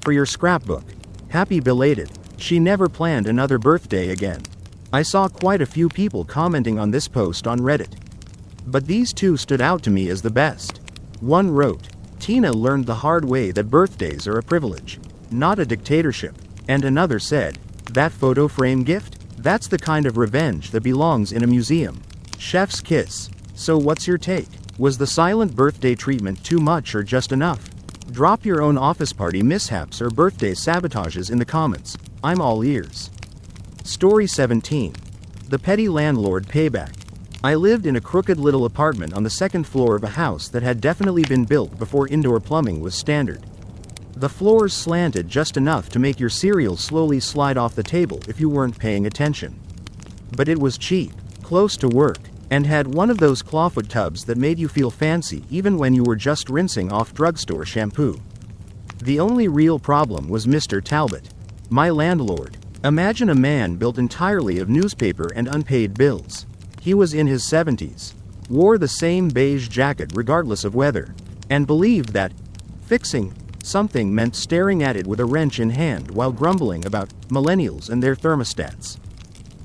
For your scrapbook. Happy belated. She never planned another birthday again. I saw quite a few people commenting on this post on Reddit. But these two stood out to me as the best. One wrote, Tina learned the hard way that birthdays are a privilege, not a dictatorship. And another said, that photo frame gift? That's the kind of revenge that belongs in a museum. Chef's kiss. So what's your take? Was the silent birthday treatment too much or just enough? Drop your own office party mishaps or birthday sabotages in the comments. I'm all ears. Story 17. The Petty Landlord Payback. I lived in a crooked little apartment on the second floor of a house that had definitely been built before indoor plumbing was standard. The floors slanted just enough to make your cereal slowly slide off the table if you weren't paying attention. But it was cheap, close to work, and had one of those clawfoot tubs that made you feel fancy even when you were just rinsing off drugstore shampoo. The only real problem was Mr. Talbot, my landlord. Imagine a man built entirely of newspaper and unpaid bills. He was in his 70s, wore the same beige jacket regardless of weather, and believed that fixing something meant staring at it with a wrench in hand while grumbling about millennials and their thermostats.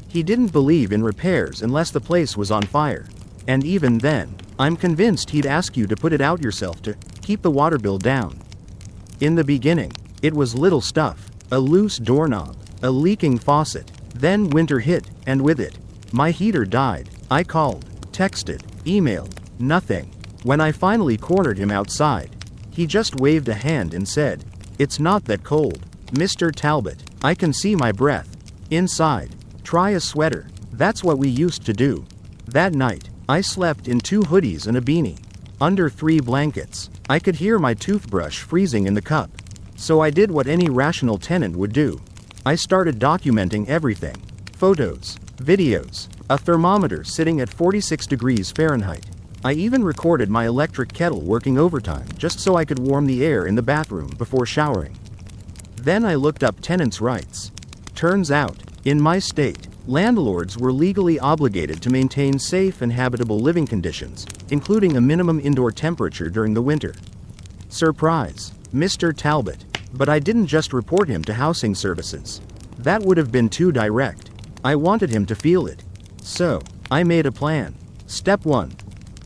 He didn't believe in repairs unless the place was on fire. And even then, I'm convinced he'd ask you to put it out yourself to keep the water bill down. In the beginning, it was little stuff, a loose doorknob, a leaking faucet. Then winter hit, and with it, my heater died. I called, texted, emailed, nothing. When I finally cornered him outside, he just waved a hand and said, "It's not that cold, Mr. Talbot. I can see my breath inside. Try a sweater." That's what we used to do. That night, I slept in 2 hoodies and a beanie. Under 3 blankets. I could hear my toothbrush freezing in the cup. So I did what any rational tenant would do. I started documenting everything. Photos, videos, a thermometer sitting at 46 degrees Fahrenheit. I even recorded my electric kettle working overtime just so I could warm the air in the bathroom before showering. Then I looked up tenants' rights. Turns out, in my state, landlords were legally obligated to maintain safe and habitable living conditions, including a minimum indoor temperature during the winter. Surprise, Mr. Talbot. But I didn't just report him to housing services. That would have been too direct. I wanted him to feel it. So, I made a plan. Step 1.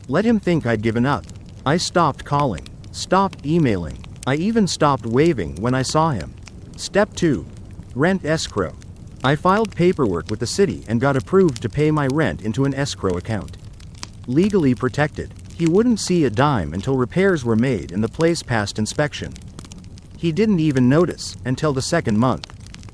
Let him think I'd given up. I stopped calling, stopped emailing, I even stopped waving when I saw him. Step 2. Rent escrow. I filed paperwork with the city and got approved to pay my rent into an escrow account. Legally protected, he wouldn't see a dime until repairs were made and the place passed inspection. He didn't even notice until the 2nd month.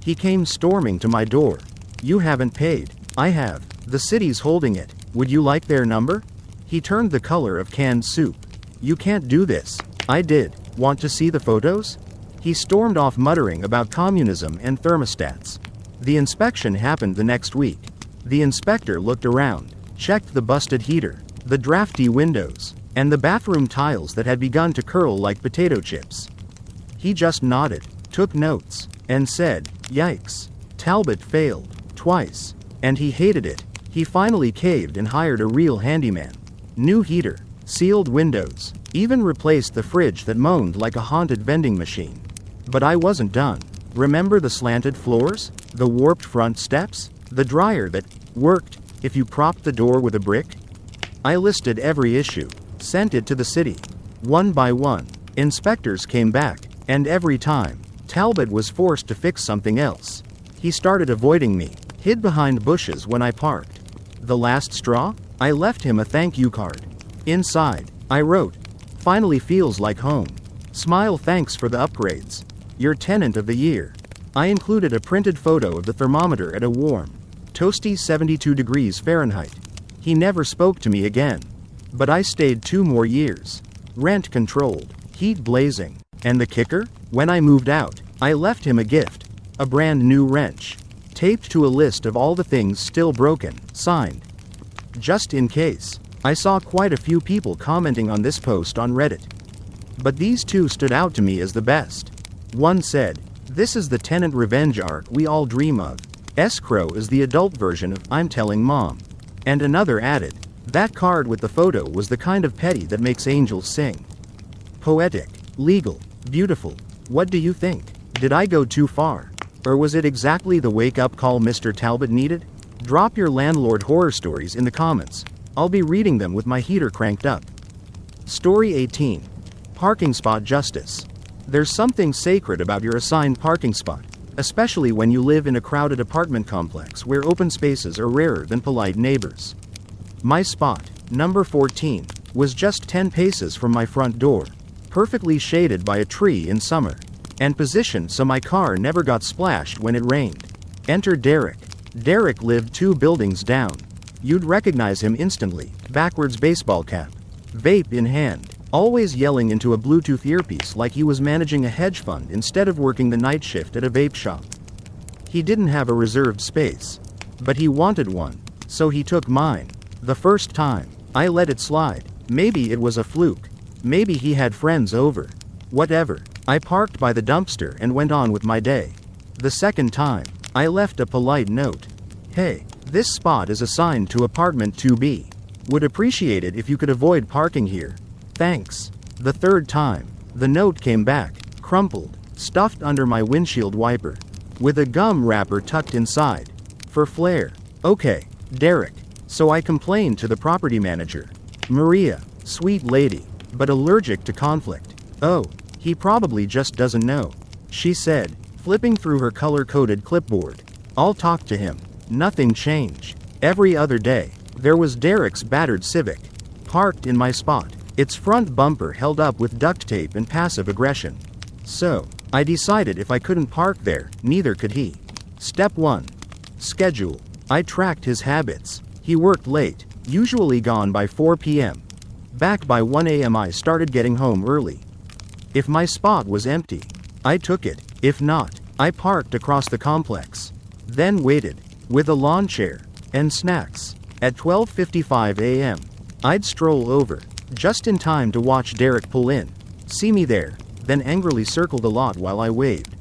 He came storming to my door. "You haven't paid." "I have. The city's holding it. Would you like their number?" He turned the color of canned soup. "You can't do this." I did. "Want to see the photos?" He stormed off muttering about communism and thermostats. The inspection happened the next week. The inspector looked around, checked the busted heater, the drafty windows, and the bathroom tiles that had begun to curl like potato chips. He just nodded, took notes, and said, "Yikes. Talbot failed. Twice. And he hated it." He finally caved and hired a real handyman. New heater, sealed windows, even replaced the fridge that moaned like a haunted vending machine. But I wasn't done. Remember the slanted floors? The warped front steps? The dryer that worked if you propped the door with a brick? I listed every issue, sent it to the city. One by one, inspectors came back. And every time, Talbot was forced to fix something else. He started avoiding me, hid behind bushes when I parked. The last straw? I left him a thank you card. Inside, I wrote, "Finally feels like home. Smile, thanks for the upgrades. Your tenant of the year." I included a printed photo of the thermometer at a warm, toasty 72 degrees Fahrenheit. He never spoke to me again. But I stayed 2 more years. Rent controlled, heat blazing. And the kicker? When I moved out, I left him a gift. A brand new wrench. Taped to a list of all the things still broken, signed. Just in case. I saw quite a few people commenting on this post on Reddit. But these 2 stood out to me as the best. One said, "This is the tenant revenge arc we all dream of. Escrow is the adult version of I'm telling mom." And another added, "That card with the photo was the kind of petty that makes angels sing." Poetic, legal, beautiful. What do you think? Did I go too far? Or was it exactly the wake-up call Mr. Talbot needed? Drop your landlord horror stories in the comments. I'll be reading them with my heater cranked up. Story 18. Parking spot justice. There's something sacred about your assigned parking spot, especially when you live in a crowded apartment complex where open spaces are rarer than polite neighbors. My spot, number 14, was just 10 paces from my front door, perfectly shaded by a tree in summer, and positioned so my car never got splashed when it rained. Enter Derek. Derek lived 2 buildings down. You'd recognize him instantly, backwards baseball cap, vape in hand, always yelling into a Bluetooth earpiece like he was managing a hedge fund instead of working the night shift at a vape shop. He didn't have a reserved space, but he wanted one, so he took mine. The first time, I let it slide. Maybe it was a fluke. Maybe he had friends over. Whatever. I parked by the dumpster and went on with my day. The second time, I left a polite note. "Hey, this spot is assigned to apartment 2B. Would appreciate it if you could avoid parking here. Thanks." The third time, the note came back, crumpled, stuffed under my windshield wiper, with a gum wrapper tucked inside. For flair. Okay, Derek. So I complained to the property manager. Maria, sweet lady, but allergic to conflict. Oh, he probably just doesn't know, she said, flipping through her color-coded clipboard. I'll talk to him. Nothing changed. Every other day, there was Derek's battered Civic, parked in my spot, its front bumper held up with duct tape and passive aggression. So, I decided if I couldn't park there, neither could he. Step 1. Schedule. I tracked his habits. He worked late, usually gone by 4 p.m. Back by 1 a.m. I started getting home early. If my spot was empty, I took it. If not, I parked across the complex. Then waited, with a lawn chair and snacks. At 12:55 a.m., I'd stroll over, just in time to watch Derek pull in, see me there, then angrily circle the lot while I waved.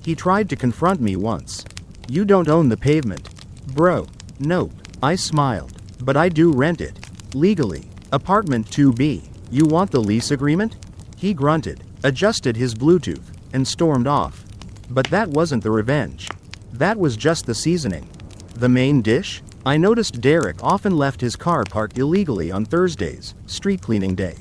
He tried to confront me once. You don't own the pavement, bro. Nope, I smiled. But I do rent it. Legally. Apartment 2B. You want the lease agreement? He grunted, adjusted his Bluetooth, and stormed off. But that wasn't the revenge. That was just the seasoning. The main dish? I noticed Derek often left his car parked illegally on Thursdays, street cleaning day.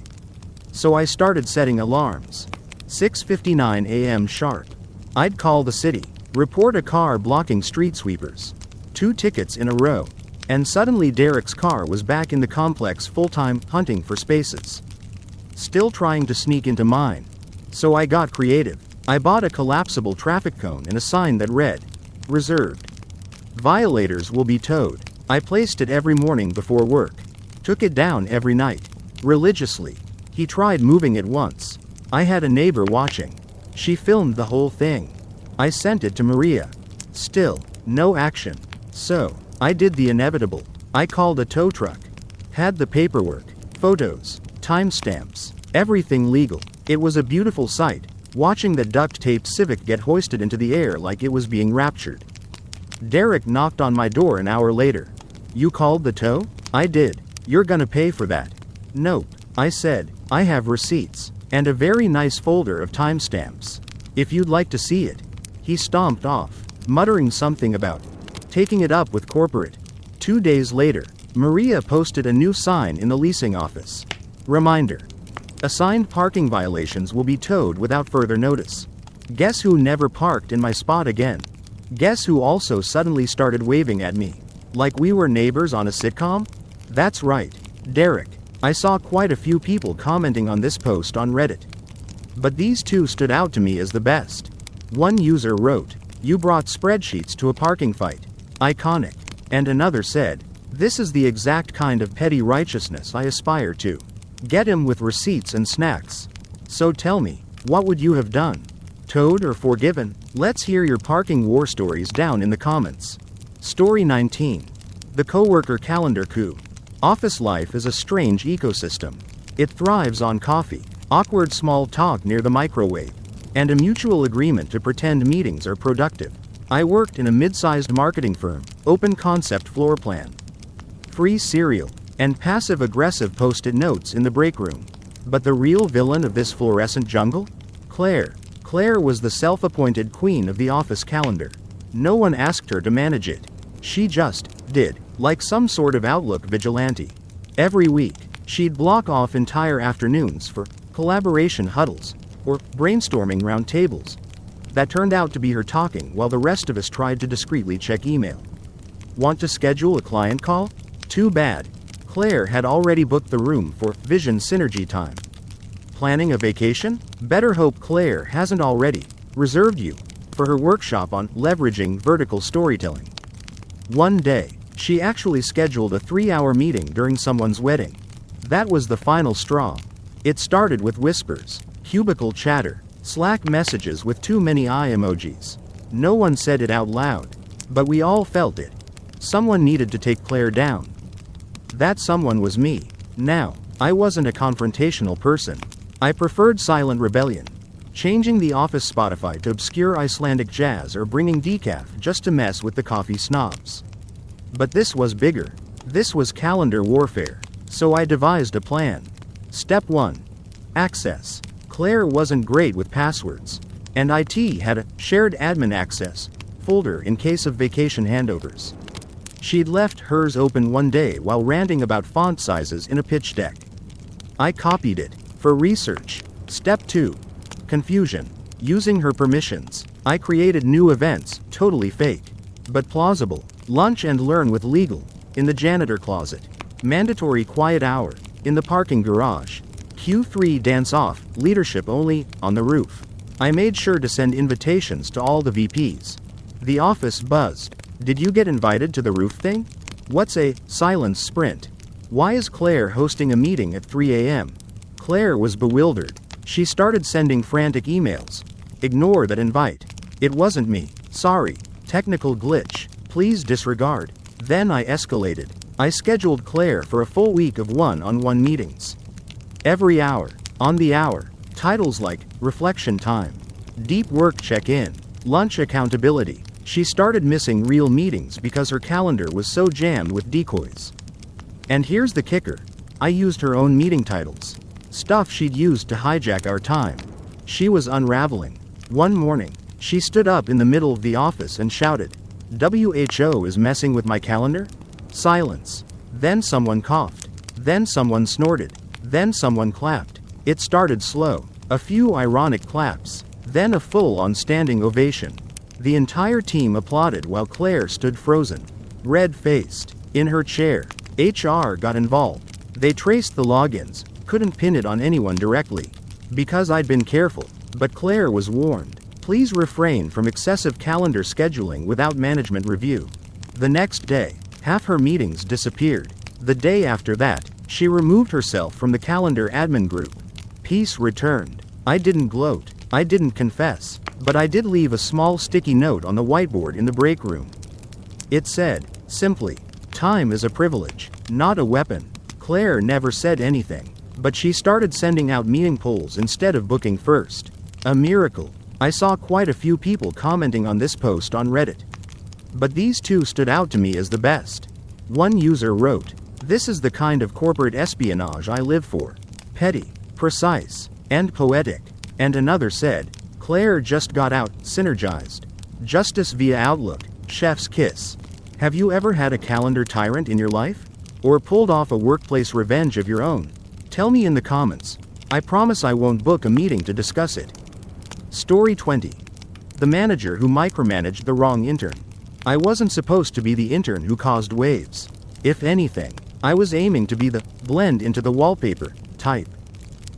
So I started setting alarms. 6:59 a.m. sharp. I'd call the city, report a car blocking street sweepers. 2 tickets in a row. And suddenly Derek's car was back in the complex full-time, hunting for spaces. Still trying to sneak into mine. So I got creative. I bought a collapsible traffic cone and a sign that read, "Reserved. Violators will be towed." I placed it every morning before work. Took it down every night. Religiously. He tried moving it once. I had a neighbor watching. She filmed the whole thing. I sent it to Maria. Still, no action. So, I did the inevitable. I called a tow truck. Had the paperwork, photos, timestamps, everything legal. It was a beautiful sight, watching the duct-taped Civic get hoisted into the air like it was being raptured. Derek knocked on my door an hour later. You called the tow? I did. You're gonna pay for that. Nope, I said. I have receipts, and a very nice folder of timestamps. If you'd like to see it. He stomped off, muttering something about taking it up with corporate. 2 days later, Maria posted a new sign in the leasing office. Reminder. Assigned parking violations will be towed without further notice. Guess who never parked in my spot again? Guess who also suddenly started waving at me? Like we were neighbors on a sitcom? That's right, Derek. I saw quite a few people commenting on this post on Reddit. But these 2 stood out to me as the best. One user wrote, "You brought spreadsheets to a parking fight. Iconic." And another said, "This is the exact kind of petty righteousness I aspire to. Get him with receipts and snacks." So tell me, what would you have done? Towed or forgiven? Let's hear your parking war stories down in the comments. Story 19. The coworker calendar coup. Office life is a strange ecosystem. It thrives on coffee, awkward small talk near the microwave, and a mutual agreement to pretend meetings are productive. I worked in a mid-sized marketing firm, open concept floor plan, free cereal, and passive-aggressive post-it notes in the break room. But the real villain of this fluorescent jungle? Claire. Claire was the self-appointed queen of the office calendar. No one asked her to manage it. She just did, like some sort of Outlook vigilante. Every week, she'd block off entire afternoons for collaboration huddles or brainstorming round tables. That turned out to be her talking while the rest of us tried to discreetly check email. Want to schedule a client call? Too bad. Claire had already booked the room for vision synergy time. Planning a vacation? Better hope Claire hasn't already reserved you for her workshop on leveraging vertical storytelling. One day, she actually scheduled a 3-hour meeting during someone's wedding. That was the final straw. It started with whispers, cubicle chatter, Slack messages with too many eye emojis. No one said it out loud, but we all felt it. Someone needed to take Claire down. That someone was me. Now, I wasn't a confrontational person. I preferred silent rebellion. Changing the office Spotify to obscure Icelandic jazz or bringing decaf just to mess with the coffee snobs. But this was bigger. This was calendar warfare. So I devised a plan. Step 1. Access. Claire wasn't great with passwords. And IT had a shared admin access folder in case of vacation handovers. She'd left hers open one day while ranting about font sizes in a pitch deck. I copied it. For research. Step 2. Confusion. Using her permissions. I created new events, totally fake. But plausible. Lunch and learn with legal. In the janitor closet. Mandatory quiet hour. In the parking garage. Q3 dance off, leadership only, on the roof. I made sure to send invitations to all the VPs. The office buzzed. Did you get invited to the roof thing? What's a silence sprint? Why is Claire hosting a meeting at 3 a.m.? Claire was bewildered. She started sending frantic emails. Ignore that invite. It wasn't me. Sorry. Technical glitch. Please disregard. Then I escalated. I scheduled Claire for a full week of one-on-one meetings. Every hour. On the hour. Titles like, reflection time. Deep work check-in. Lunch accountability. She started missing real meetings because her calendar was so jammed with decoys. And here's the kicker. I used her own meeting titles. Stuff she'd used to hijack our time. She was unraveling. One morning, she stood up in the middle of the office and shouted, "WHO is messing with my calendar?" Silence. Then someone coughed. Then someone snorted. Then someone clapped. It started slow. A few ironic claps. Then a full-on standing ovation. The entire team applauded while Claire stood frozen, red-faced, in her chair. HR got involved. They traced the logins, couldn't pin it on anyone directly. Because I'd been careful, but Claire was warned. Please refrain from excessive calendar scheduling without management review. The next day, half her meetings disappeared. The day after that, she removed herself from the calendar admin group. Peace returned. I didn't gloat. I didn't confess. But I did leave a small sticky note on the whiteboard in the break room. It said, simply, "Time is a privilege, not a weapon." Claire never said anything, but she started sending out meeting polls instead of booking first. A miracle. I saw quite a few people commenting on this post on Reddit. But these two stood out to me as the best. One user wrote, "This is the kind of corporate espionage I live for. Petty, precise, and poetic." And another said, "Claire just got out, synergized. Justice via Outlook, chef's kiss." Have you ever had a calendar tyrant in your life? Or pulled off a workplace revenge of your own? Tell me in the comments. I promise I won't book a meeting to discuss it. Story 20. The manager who micromanaged the wrong intern. I wasn't supposed to be the intern who caused waves. If anything, I was aiming to be the blend into the wallpaper type.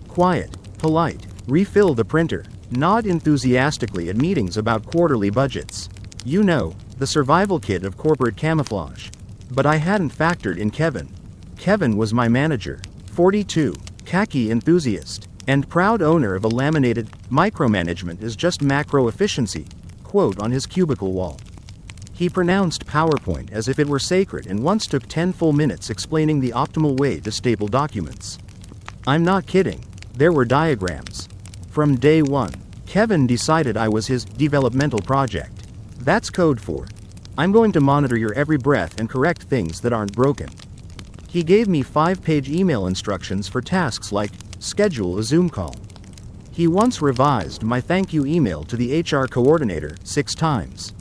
Quiet, polite, refill the printer, nod enthusiastically at meetings about quarterly budgets. You know, the survival kit of corporate camouflage. But I hadn't factored in Kevin. Kevin was my manager, 42, khaki enthusiast, and proud owner of a laminated, "Micromanagement is just macro efficiency" quote on his cubicle wall. He pronounced PowerPoint as if it were sacred and once took 10 full minutes explaining the optimal way to staple documents. I'm not kidding. There were diagrams. From day one, Kevin decided I was his developmental project. That's code for, I'm going to monitor your every breath and correct things that aren't broken. He gave me 5-page email instructions for tasks like, schedule a Zoom call. He once revised my thank you email to the HR coordinator 6 times.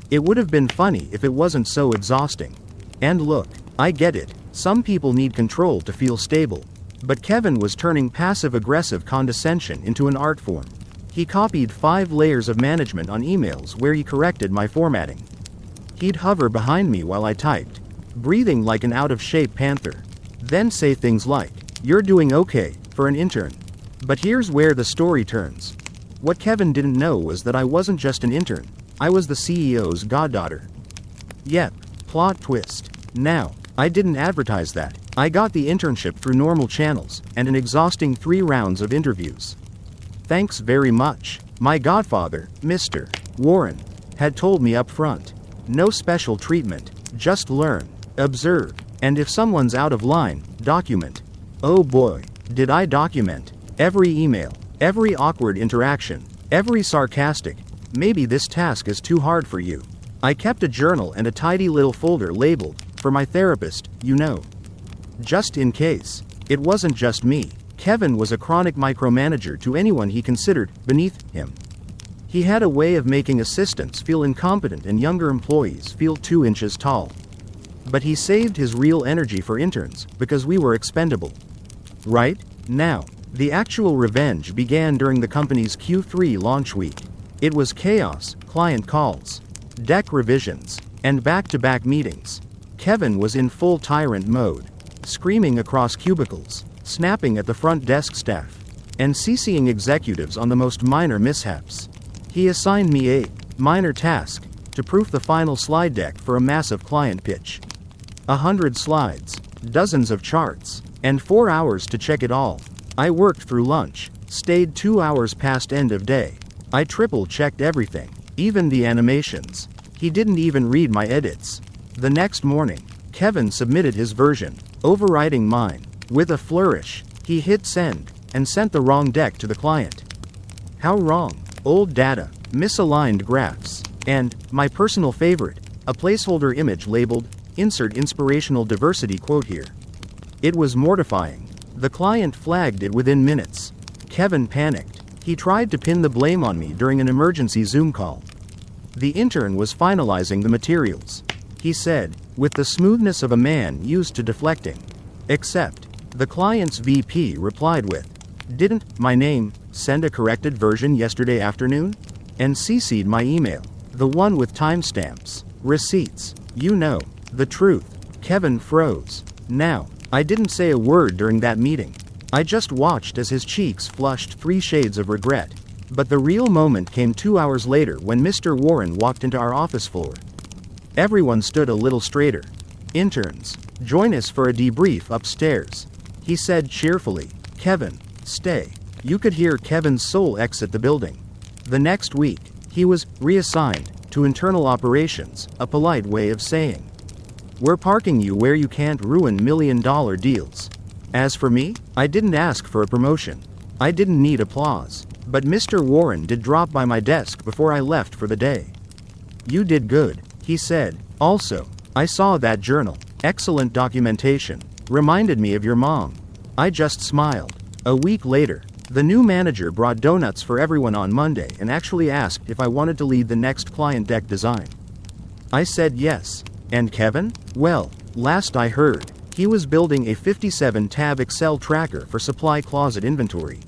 It would have been funny if it wasn't so exhausting. And look, I get it, some people need control to feel stable. But Kevin was turning passive-aggressive condescension into an art form. He copied 5 layers of management on emails where he corrected my formatting. He'd hover behind me while I typed, breathing like an out-of-shape panther. Then say things like, "You're doing okay, for an intern." But here's where the story turns. What Kevin didn't know was that I wasn't just an intern, I was the CEO's goddaughter. Yep, plot twist. Now, I didn't advertise that. I got the internship through normal channels, and an exhausting 3 rounds of interviews. Thanks very much. My godfather, Mr. Warren, had told me up front. No special treatment, just learn, observe, and if someone's out of line, document. Oh boy, did I document. Every email, every awkward interaction, every sarcastic, "Maybe this task is too hard for you." I kept a journal and a tidy little folder labeled, "For my therapist, you know." Just in case. It wasn't just me. Kevin was a chronic micromanager to anyone he considered beneath him. He had a way of making assistants feel incompetent and younger employees feel 2 inches tall. But he saved his real energy for interns, because we were expendable. Right? Now, the actual revenge began during the company's Q3 launch week. It was chaos, client calls, deck revisions, and back-to-back meetings. Kevin was in full tyrant mode, screaming across cubicles, snapping at the front desk staff, and CCing executives on the most minor mishaps. He assigned me a minor task to proof the final slide deck for a massive client pitch. 100 slides, dozens of charts, and 4 hours to check it all. I worked through lunch, stayed 2 hours past end of day. I triple-checked everything, even the animations. He didn't even read my edits. The next morning, Kevin submitted his version, overriding mine. With a flourish, he hit send, and sent the wrong deck to the client. How wrong? Old data, misaligned graphs, and, my personal favorite, a placeholder image labeled, "Insert inspirational diversity quote here." It was mortifying. The client flagged it within minutes. Kevin panicked. He tried to pin the blame on me during an emergency Zoom call. The intern was finalizing the materials. He said, with the smoothness of a man used to deflecting. Except, the client's VP replied with, "Didn't my name send a corrected version yesterday afternoon?" And CC'd my email, the one with timestamps, receipts, the truth. Kevin froze. Now, I didn't say a word during that meeting. I just watched as his cheeks flushed 3 shades of regret. But the real moment came 2 hours later when Mr. Warren walked into our office floor. Everyone stood a little straighter. "Interns, join us for a debrief upstairs," he said cheerfully. "Kevin, stay." You could hear Kevin's soul exit the building. The next week, he was reassigned to internal operations, a polite way of saying, "We're parking you where you can't ruin $1 million deals." As for me, I didn't ask for a promotion. I didn't need applause. But Mr. Warren did drop by my desk before I left for the day. "You did good," he said. "Also, I saw that journal. Excellent documentation. Reminded me of your mom." I just smiled. A week later, the new manager brought donuts for everyone on Monday and actually asked if I wanted to lead the next client deck design. I said yes. And Kevin? Well, last I heard, he was building a 57-tab Excel tracker for supply closet inventory.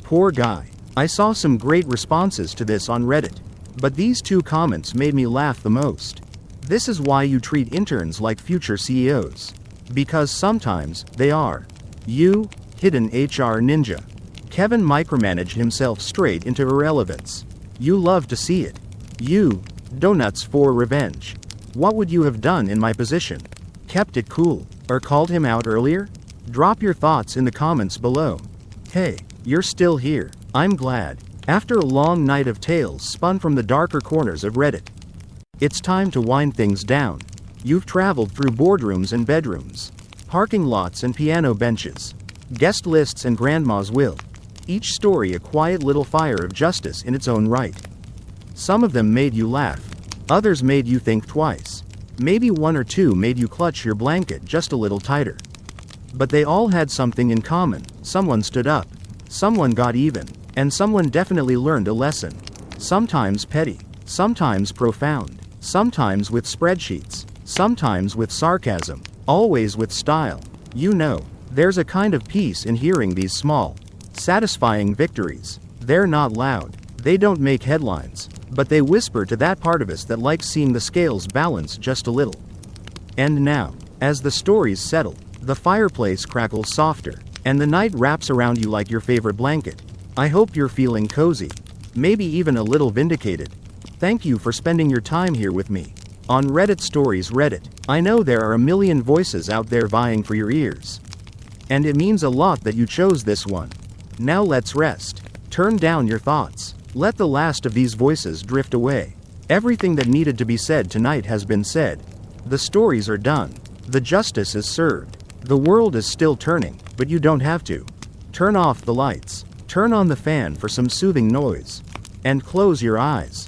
Poor guy. I saw some great responses to this on Reddit. But these 2 comments made me laugh the most. This is why you treat interns like future CEOs. Because sometimes, they are. You, hidden HR ninja. Kevin micromanaged himself straight into irrelevance. You love to see it. You, donuts for revenge. What would you have done in my position? Kept it cool, or called him out earlier? Drop your thoughts in the comments below. Hey, you're still here. I'm glad. After a long night of tales spun from the darker corners of Reddit, it's time to wind things down. You've traveled through boardrooms and bedrooms, parking lots and piano benches, guest lists and grandma's will. Each story a quiet little fire of justice in its own right. Some of them made you laugh. Others made you think twice. Maybe 1 or 2 made you clutch your blanket just a little tighter. But they all had something in common. Someone stood up. Someone got even. And someone definitely learned a lesson. Sometimes petty. Sometimes profound. Sometimes with spreadsheets. Sometimes with sarcasm. Always with style. There's a kind of peace in hearing these small, satisfying victories. They're not loud. They don't make headlines. But they whisper to that part of us that likes seeing the scales balance just a little. And now, as the stories settle, the fireplace crackles softer, and the night wraps around you like your favorite blanket. I hope you're feeling cozy. Maybe even a little vindicated. Thank you for spending your time here with me. On Reddit Stories Reddit, I know there are a million voices out there vying for your ears. And it means a lot that you chose this one. Now let's rest. Turn down your thoughts. Let the last of these voices drift away. Everything that needed to be said tonight has been said. The stories are done. The justice is served. The world is still turning, but you don't have to. Turn off the lights. Turn on the fan for some soothing noise. And close your eyes.